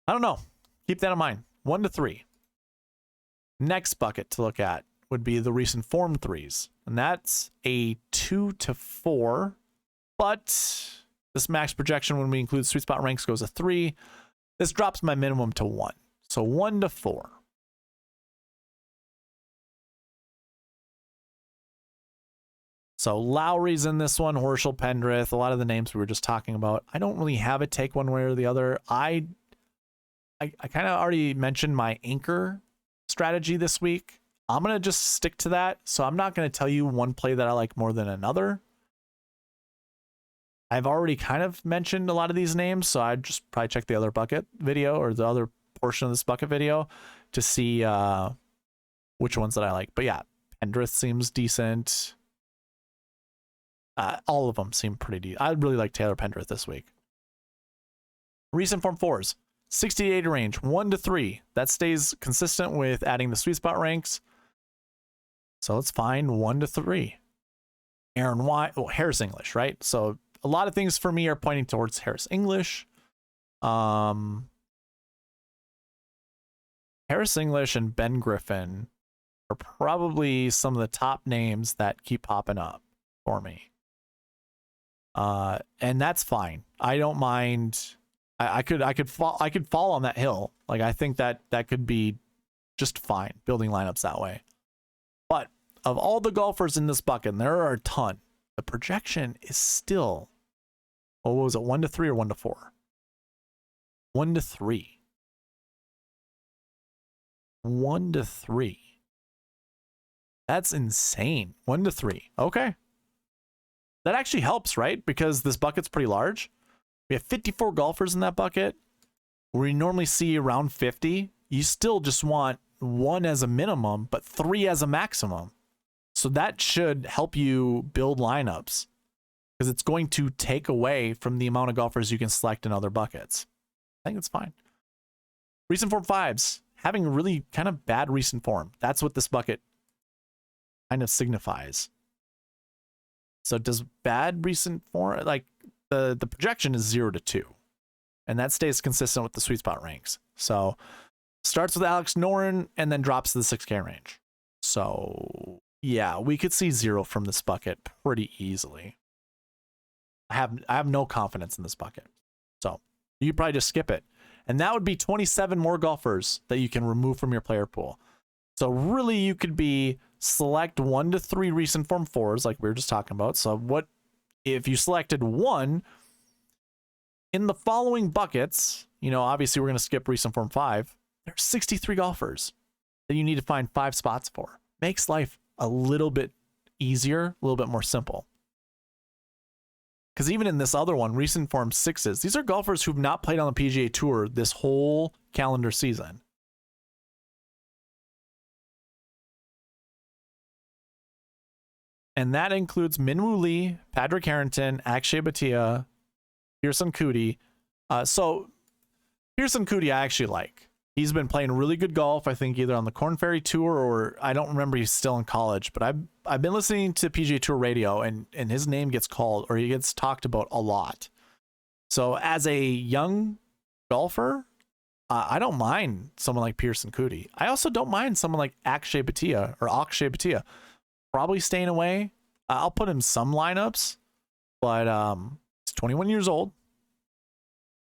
I don't know. Keep that in mind. 1 to 3. Next bucket to look at would be the recent form 3s. And that's a 2 to 4. But this max projection, when we include sweet spot ranks, goes to 3. This drops my minimum to 1. So 1 to 4. So Lowry's in this one, Horschel, Pendrith, a lot of the names we were just talking about. I don't really have a take one way or the other. I kind of already mentioned my anchor strategy this week. I'm going to just stick to that. So I'm not going to tell you one play that I like more than another. I've already kind of mentioned a lot of these names, so I'd just probably check the other bucket video or the other portion of this bucket video to see which ones that I like. But yeah, Pendrith seems decent. All of them seem pretty decent. I really like Taylor Pendrith this week. Recent form 4s, 60 to 80 range, 1 to 3. That stays consistent with adding the sweet spot ranks. So let's find 1 to 3. Aaron White, Harris English, right? So a lot of things for me are pointing towards Harris English. Harris English and Ben Griffin are probably some of the top names that keep popping up for me. And that's fine. I don't mind. I could fall on that hill. Like I think that could be just fine building lineups that way. But of all the golfers in this bucket, and there are a ton, the projection is still, what was it, 1 to 3 or 1 to 4? 1 to 3. 1 to 3. That's insane. 1 to 3. Okay. That actually helps, right? Because this bucket's pretty large. We have 54 golfers in that bucket. Where you normally see around 50. You still just want 1 as a minimum, but 3 as a maximum. So that should help you build lineups because it's going to take away from the amount of golfers you can select in other buckets. I think it's fine. Recent form 5s, having really kind of bad recent form. That's what this bucket kind of signifies. So does bad recent form, like the projection is 0 to 2. And that stays consistent with the sweet spot ranks. So starts with Alex Noren and then drops to the 6K range. So yeah, we could see 0 from this bucket pretty easily. I have no confidence in this bucket. So you could probably just skip it. And that would be 27 more golfers that you can remove from your player pool. So really you could be select 1 to 3 recent form 4s like we were just talking about. So what if you selected 1 in the following buckets, you know, obviously we're going to skip recent form 5. There's 63 golfers that you need to find 5 spots for. Makes life a little bit easier, a little bit more simple. Because even in this other one, recent form 6s, these are golfers who've not played on the PGA Tour this whole calendar season. And that includes Minwoo Lee, Patrick Harrington, Akshay Bhatia, Pearson Coody. So Pearson Coody I actually like. He's been playing really good golf, I think either on the Korn Ferry Tour or I don't remember, he's still in college, but I've been listening to PGA Tour radio and his name gets called or he gets talked about a lot. So as a young golfer, I don't mind someone like Pearson Coody. I also don't mind someone like Akshay Bhatia. Probably staying away. I'll put him some lineups, but he's 21 years old.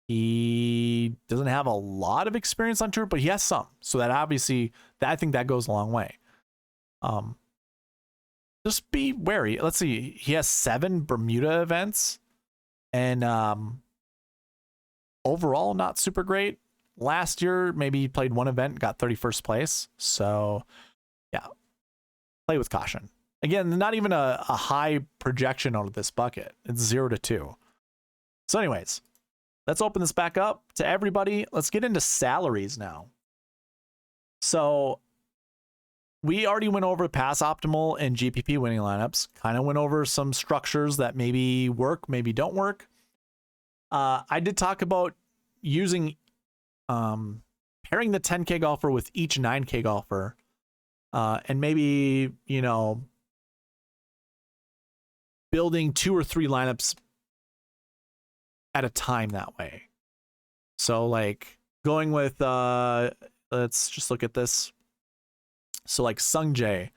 He doesn't have a lot of experience on tour, but he has some. So that obviously, I think that goes a long way. Just be wary. Let's see. He has 7 Bermuda events, and overall not super great. Last year, maybe he played 1 event, got 31st place. So yeah, play with caution. Again, not even a high projection out of this bucket. It's 0 to 2. So anyways, let's open this back up to everybody. Let's get into salaries now. So we already went over pass optimal and GPP winning lineups. Kind of went over some structures that maybe work, maybe don't work. I did talk about using pairing the 10K golfer with each 9K golfer. And maybe, you know, building 2 or 3 lineups at a time that way. So like going with, let's just look at this. So like Sung Jae,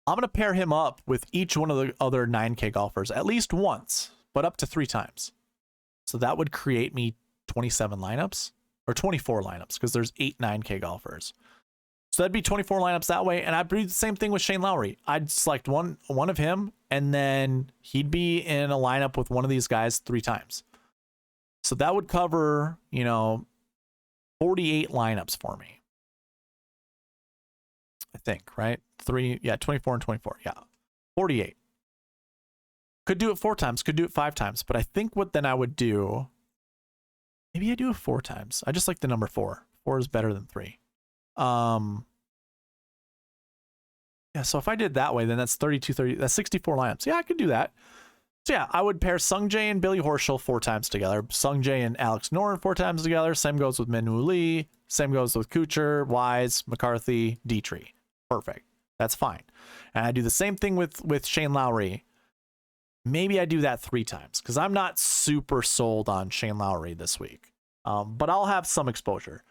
I'm going to pair him up with each one of the other 9K golfers at least once, but up to 3 times. So that would create me 27 lineups or 24 lineups because there's 8 9K golfers. So that'd be 24 lineups that way. And I'd do the same thing with Shane Lowry. I'd select one of him and then he'd be in a lineup with one of these guys 3 times. So that would cover, you know, 48 lineups for me. I think, right? 24 and 24. Yeah. 48. Could do it 4 times, could do it 5 times. But I think what then I would do, maybe I do it 4 times. I just like the number 4. 4 is better than 3. Yeah, so if I did that way, then that's 30, that's 64 lineups. Yeah, I could do that. So yeah, I would pair Sung Jae and Billy Horschel 4 times together. Sung Jae and Alex Noren 4 times together. Same goes with Minwoo Lee. Same goes with Kuchar, Wise, McCarthy, Dietrich. Perfect. That's fine. And I do the same thing with Shane Lowry. Maybe I do that 3 times because I'm not super sold on Shane Lowry this week. But I'll have some exposure.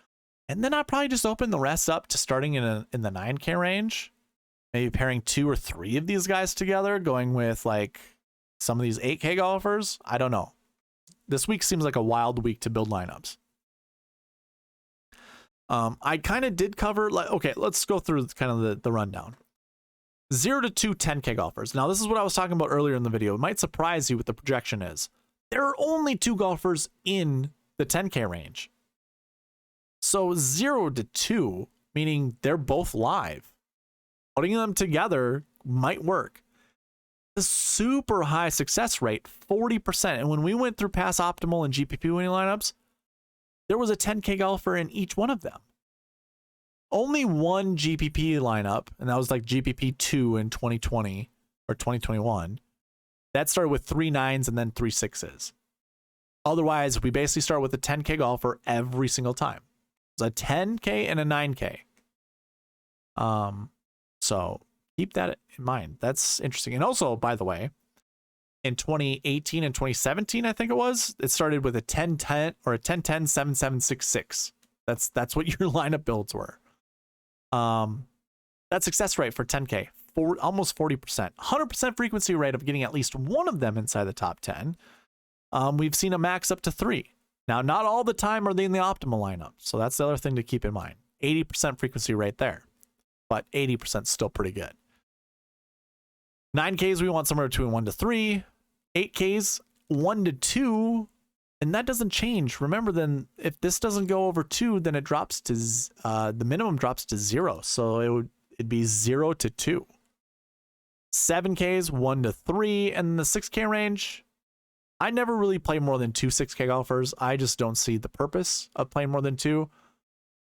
And then I'll probably just open the rest up to starting in the 9K range. Maybe pairing 2 or 3 of these guys together, going with like some of these 8K golfers. I don't know. This week seems like a wild week to build lineups. I kind of did cover, like, okay, let's go through kind of the rundown. 0 to 2 10K golfers. Now, this is what I was talking about earlier in the video. It might surprise you what the projection is. There are only 2 golfers in the 10K range. So 0 to 2, meaning they're both live. Putting them together might work. The super high success rate, 40%. And when we went through pass optimal and GPP winning lineups, there was a 10K golfer in each one of them. only one GPP lineup, and that was like GPP 2 in 2020 or 2021. That started with 3 9s and then 3 6s. Otherwise, we basically start with a 10K golfer every single time. It's a 10K and a 9K. So keep that in mind. That's interesting. And also, by the way, in 2018 and 2017, I think it started with a 10-10 or a 10-10 7-7-6-6. That's what your lineup builds were. That success rate for 10K, almost 40%. 100% frequency rate of getting at least one of them inside the top 10. We've seen a max up to 3. Now, not all the time are they in the optimal lineup, so that's the other thing to keep in mind. 80% frequency rate there, but 80% still pretty good. 9Ks, we want somewhere between 1 to 3. 8Ks, 1 to 2, and that doesn't change. Remember, then if this doesn't go over 2, then it drops to the minimum drops to 0, so it'd be 0 to 2. 7Ks, 1 to 3, and the 6K range, I never really play more than 2 6K golfers. I just don't see the purpose of playing more than 2.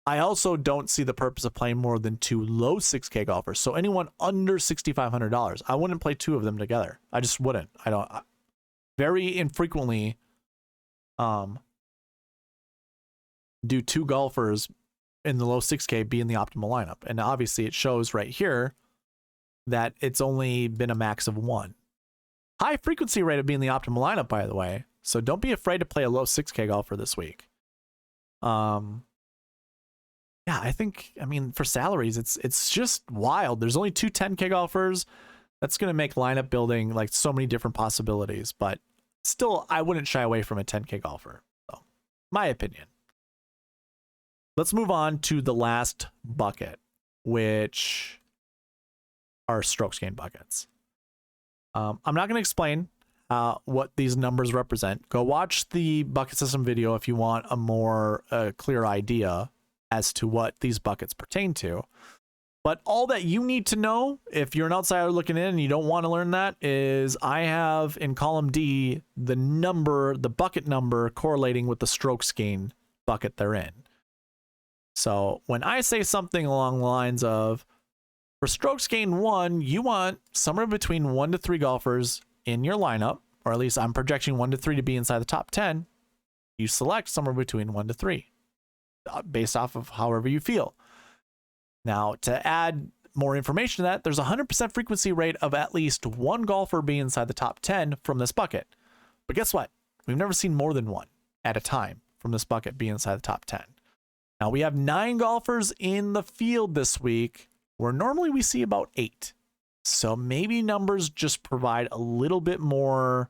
I also don't see the purpose of playing more than 2 low 6K golfers. So anyone under $6,500, I wouldn't play 2 of them together. I just wouldn't. Very infrequently do 2 golfers in the low 6K be in the optimal lineup. And obviously it shows right here that it's only been a max of 1. High frequency rate of being the optimal lineup, by the way. So don't be afraid to play a low 6K golfer this week. Yeah, I mean, for salaries, it's just wild. There's only 2 10K golfers. That's going to make lineup building like so many different possibilities, but still, I wouldn't shy away from a 10K golfer. So, my opinion. Let's move on to the last bucket, which are strokes gained buckets. I'm not going to explain what these numbers represent. Go watch the bucket system video if you want a more clear idea as to what these buckets pertain to. But all that you need to know, if you're an outsider looking in and you don't want to learn that, is I have in column D the bucket number correlating with the strokes gain bucket they're in. So when I say something along the lines of, for strokes gain 1, you want somewhere between 1 to 3 golfers in your lineup, or at least I'm projecting 1 to 3 to be inside the top 10, you select somewhere between 1 to 3. Based off of however you feel. Now, to add more information to that, there's a 100% frequency rate of at least 1 golfer being inside the top 10 from this bucket. But guess what? We've never seen more than 1 at a time from this bucket being inside the top 10. Now, we have 9 golfers in the field this week, where normally we see about 8. So maybe numbers just provide a little bit more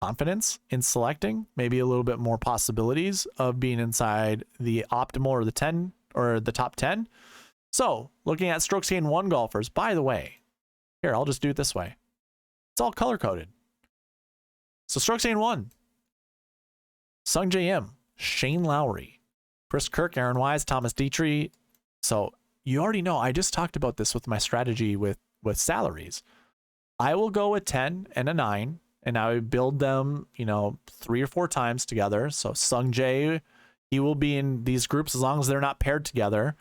confidence in selecting, maybe a little bit more possibilities of being inside the optimal or the 10 or the top 10. So looking at strokes gained 1 golfers, by the way, here, I'll just do it this way. It's all color coded. So strokes gained 1, Sung J M, Shane Lowry, Chris Kirk, Aaron Wise, Thomas Dietrich. So you already know, I just talked about this with my strategy with salaries. I will go a 10 and a 9, and I would build them, 3 or 4 times together. So Sung Jae, he will be in these groups as long as they're not paired together,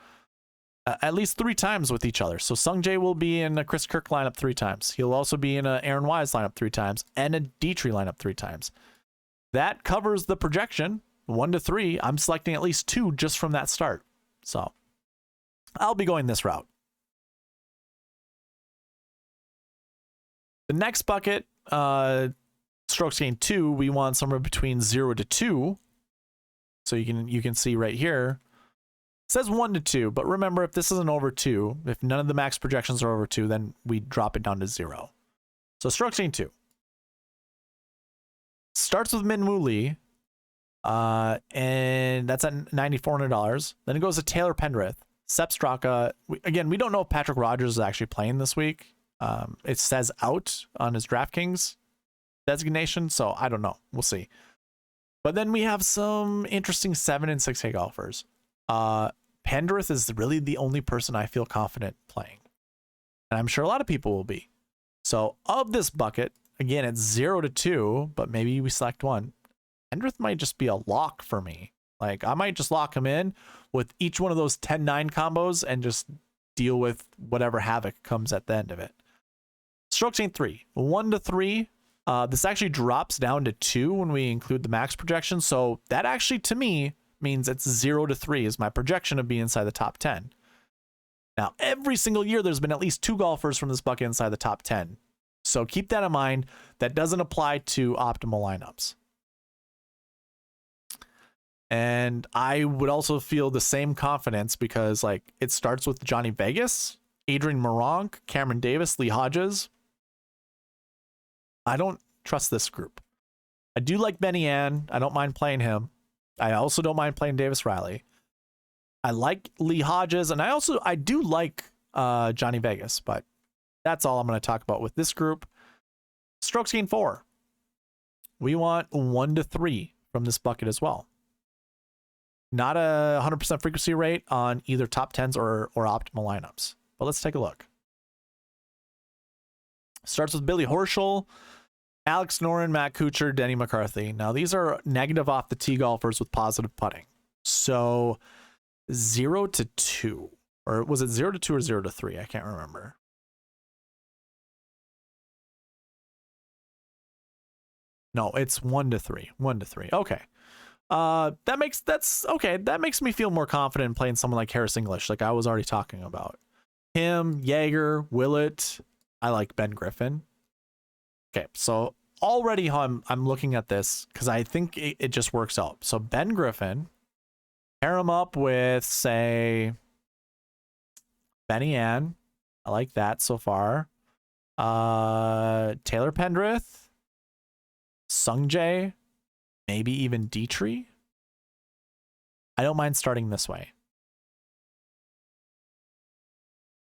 at least 3 times with each other. So Sung Jae will be in a Chris Kirk lineup 3 times. He'll also be in a Aaron Wise lineup 3 times and a Dietrich lineup 3 times. That covers the projection, 1 to 3. I'm selecting at least 2 just from that start. So I'll be going this route. The next bucket, strokes gained 2, we want somewhere between 0 to 2. So you can see right here, it says 1 to 2, but remember, if this isn't over 2, if none of the max projections are over 2, then we drop it down to 0. So strokes gained 2 starts with Min Woo Lee, and that's at $9,400. Then it goes to Taylor Pendrith, Sepp Straka. Again, we don't know if Patrick Rogers is actually playing this week. It says out on his DraftKings designation, so I don't know. We'll see. But then we have some interesting 7 and 6K golfers. Pendrith is really the only person I feel confident playing, and I'm sure a lot of people will be. So of this bucket, again, it's 0 to 2, but maybe we select 1. Pendrith might just be a lock for me. Like, I might just lock him in with each one of those 10-9 combos and just deal with whatever havoc comes at the end of it. Strokes gained 3, 1 to 3. This actually drops down to 2 when we include the max projection. So that actually, to me, means it's 0 to 3 is my projection of being inside the top 10. Now, every single year, there's been at least 2 golfers from this bucket inside the top 10. So keep that in mind. That doesn't apply to optimal lineups. And I would also feel the same confidence because, like, it starts with Johnny Vegas, Adrian Moronk, Cameron Davis, Lee Hodges. I don't trust this group. I do like Benny Ann. I don't mind playing him. I also don't mind playing Davis Riley. I like Lee Hodges, and I do like Johnny Vegas, but that's all I'm going to talk about with this group. Strokes gained 4. We want 1 to 3 from this bucket as well. Not a 100% frequency rate on either top 10s or optimal lineups. But let's take a look. Starts with Billy Horschel, Alex Noren, Matt Kuchar, Denny McCarthy. Now, these are negative off the tee golfers with positive putting. So 0 to 2. Or was it 0 to 2 or 0 to 3? I can't remember. No, it's 1 to 3. 1 to 3. Okay. That makes me feel more confident in playing someone like Harris English, like I was already talking about. Him, Jaeger, Willett. I like Ben Griffin. Okay, so already how I'm looking at this because I think it just works out. So Ben Griffin, pair him up with, say, Benny Ann. I like that so far. Taylor Pendrith, Sung Jae, maybe even Dietrich. I don't mind starting this way.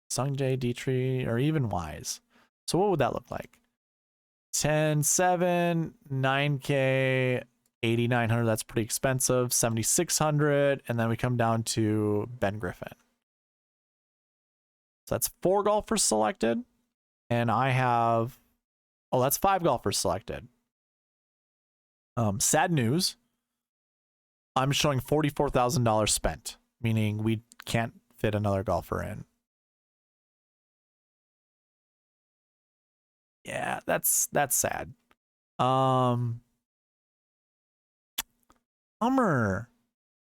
Sung Jae, Dietrich, or even Wise. So what would that look like? 10, 7, 9K, 8,900. That's pretty expensive. 7,600. And then we come down to Ben Griffin. So that's 4 golfers selected. And I have, oh, that's 5 golfers selected. Sad news. I'm showing $44,000 spent, meaning we can't fit another golfer in. Yeah, that's sad. Bummer.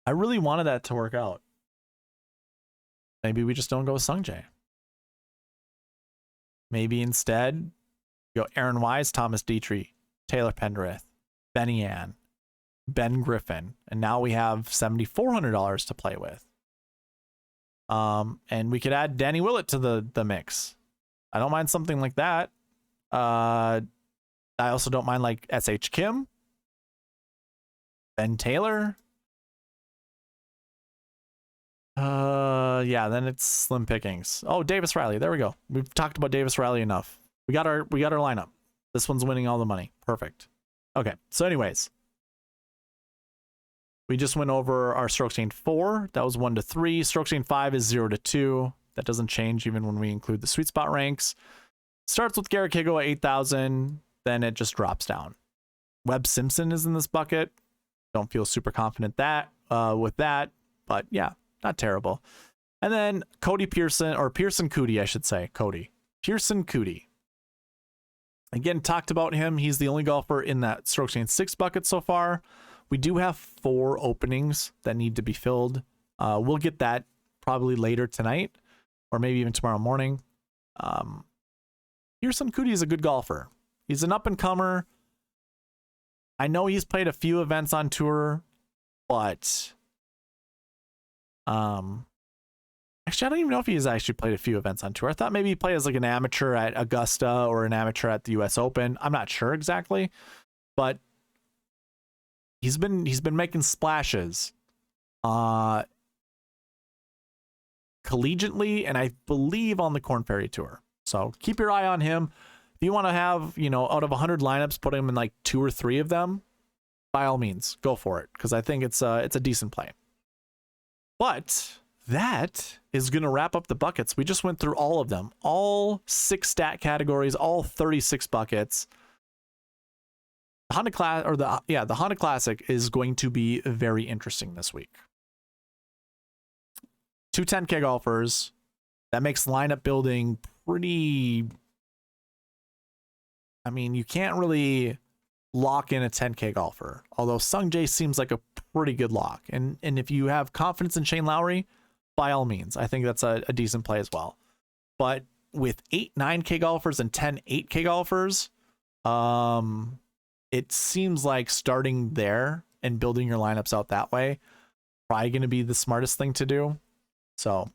I really wanted that to work out. Maybe we just don't go with Sung Jae. Maybe instead go Aaron Wise, Thomas Dietrich, Taylor Pendrith, Benny Ann, Ben Griffin, and now we have $7,400 to play with. And we could add Danny Willett to the mix. I don't mind something like that. I also don't mind like SH Kim, Ben Taylor. Yeah, then it's slim pickings. Oh, Davis Riley. There we go. We've talked about Davis Riley enough. We got our lineup. This one's winning all the money. Perfect. Okay. So anyways, we just went over our strokes gained 4. That was 1 to 3. Strokes gained 5 is 0 to 2. That doesn't change even when we include the sweet spot ranks. Starts with Garrett Higo at 8,000. Then it just drops down. Webb Simpson is in this bucket. Don't feel super confident with that, but yeah, not terrible. And then Cody Pearson, or Pearson Cootie, I should say. Pearson Cootie. Again, talked about him. He's the only golfer in that strokes gained 6 bucket so far. We do have 4 openings that need to be filled. We'll get that probably later tonight or maybe even tomorrow morning. Pearson Cootie is a good golfer. He's an up-and-comer. I know he's played a few events on tour, but actually, I don't even know if he's actually played a few events on tour. I thought maybe he played as like an amateur at Augusta or an amateur at the US Open. I'm not sure exactly, but he's been making splashes collegiately and I believe on the Korn Ferry Tour. So keep your eye on him. If you want to have, out of 100 lineups, put him in like 2 or 3 of them, by all means, go for it, because I think it's a decent play. But that is going to wrap up the buckets. We just went through all of them, all 6 stat categories, all 36 buckets. The Honda Class, or the Honda Classic is going to be very interesting this week. 2 10K golfers. That makes lineup building pretty. I mean, you can't really lock in a 10K golfer, although Sung Jae seems like a pretty good lock. And if you have confidence in Shane Lowry, by all means, I think that's a decent play as well. But with 8 9K golfers and 10 8K golfers, it seems like starting there and building your lineups out that way probably going to be the smartest thing to do. So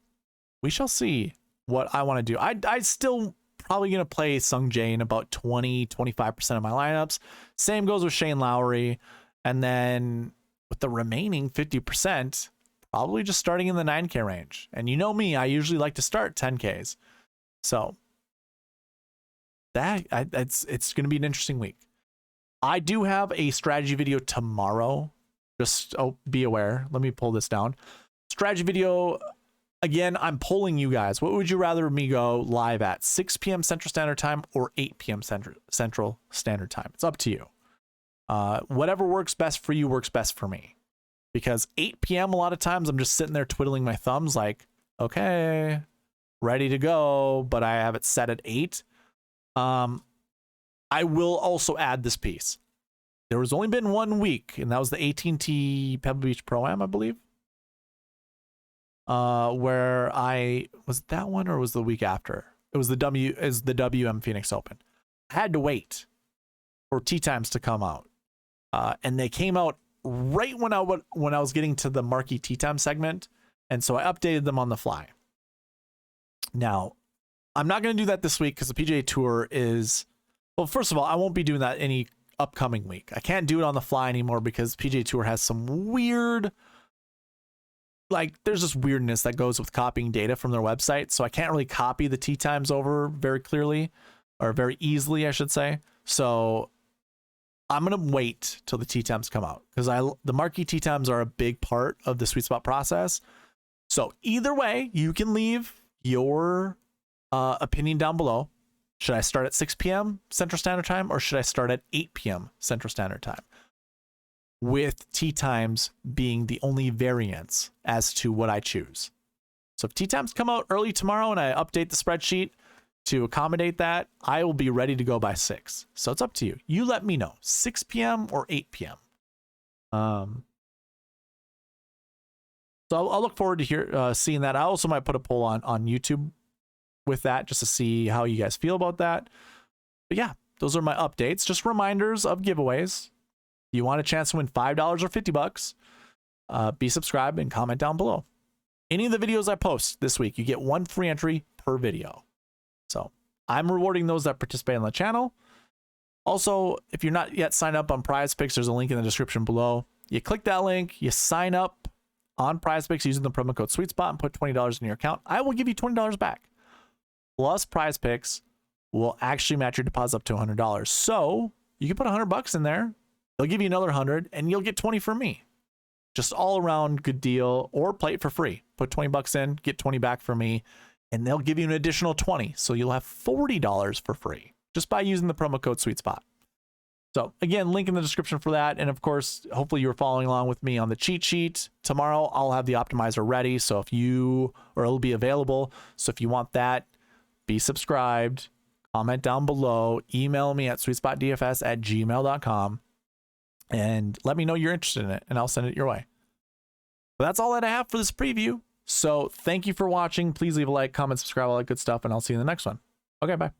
we shall see what I want to do. I still probably going to play Sung Jae in about 20-25% of my lineups. Same goes with Shane Lowry. And then with the remaining 50%, probably just starting in the 9K range. And you know me, I usually like to start 10Ks. So it's going to be an interesting week. I do have a strategy video tomorrow. Just be aware. Let me pull this down. Strategy video. Again, I'm polling you guys. What would you rather me go live at? 6 p.m. Central Standard Time or 8 p.m. Central Standard Time? It's up to you. Whatever works best for you works best for me. Because 8 p.m. a lot of times I'm just sitting there twiddling my thumbs like, okay, ready to go, but I have it set at 8. I will also add this piece. There has only been 1 week, and that was the AT&T Pebble Beach Pro-Am, I believe. Where was it that one or was the week after? It was the WM Phoenix Open. I had to wait for tee times to come out. And they came out right when I was getting to the marquee tee time segment. And so I updated them on the fly. Now, I'm not going to do that this week because the PGA Tour is, well, first of all, I won't be doing that any upcoming week. I can't do it on the fly anymore because PGA Tour has some weird, like, there's this weirdness that goes with copying data from their website. So I can't really copy the tee times over very clearly, or very easily, I should say. So I'm going to wait till the tee times come out because the marquee tee times are a big part of the Sweet Spot process. So either way, you can leave your opinion down below. Should I start at 6 p.m. Central Standard Time or should I start at 8 p.m. Central Standard Time? With tee times being the only variance as to what I choose. So if tee times come out early tomorrow and I update the spreadsheet to accommodate that, I will be ready to go by 6. So it's up to you. You let me know, 6 p.m. or 8 p.m. So I'll look forward to seeing that. I also might put a poll on YouTube with that just to see how you guys feel about that. But yeah, those are my updates. Just reminders of giveaways. If you want a chance to win $5 or $50, be subscribed and comment down below. Any of the videos I post this week, you get 1 free entry per video. So I'm rewarding those that participate on the channel. Also, if you're not yet signed up on PrizePicks, there's a link in the description below. You click that link, you sign up on PrizePicks using the promo code SweetSpot and put $20 in your account. I will give you $20 back. Plus PrizePicks will actually match your deposit up to $100. So you can put $100 in there. They'll give you another 100 and you'll get 20 from me. Just all around good deal, or play it for free. Put $20 in, get 20 back from me, and they'll give you an additional 20. So you'll have $40 for free just by using the promo code SweetSpot. So again, link in the description for that. And of course, hopefully you're following along with me on the cheat sheet. Tomorrow I'll have the optimizer ready. So it'll be available. So if you want that, be subscribed, comment down below, email me at sweetspotdfs@gmail.com. and let me know you're interested in it, and I'll send it your way. But that's all that I have for this preview. So thank you for watching. Please leave a like, comment, subscribe, all that good stuff, and I'll see you in the next one. Okay, bye.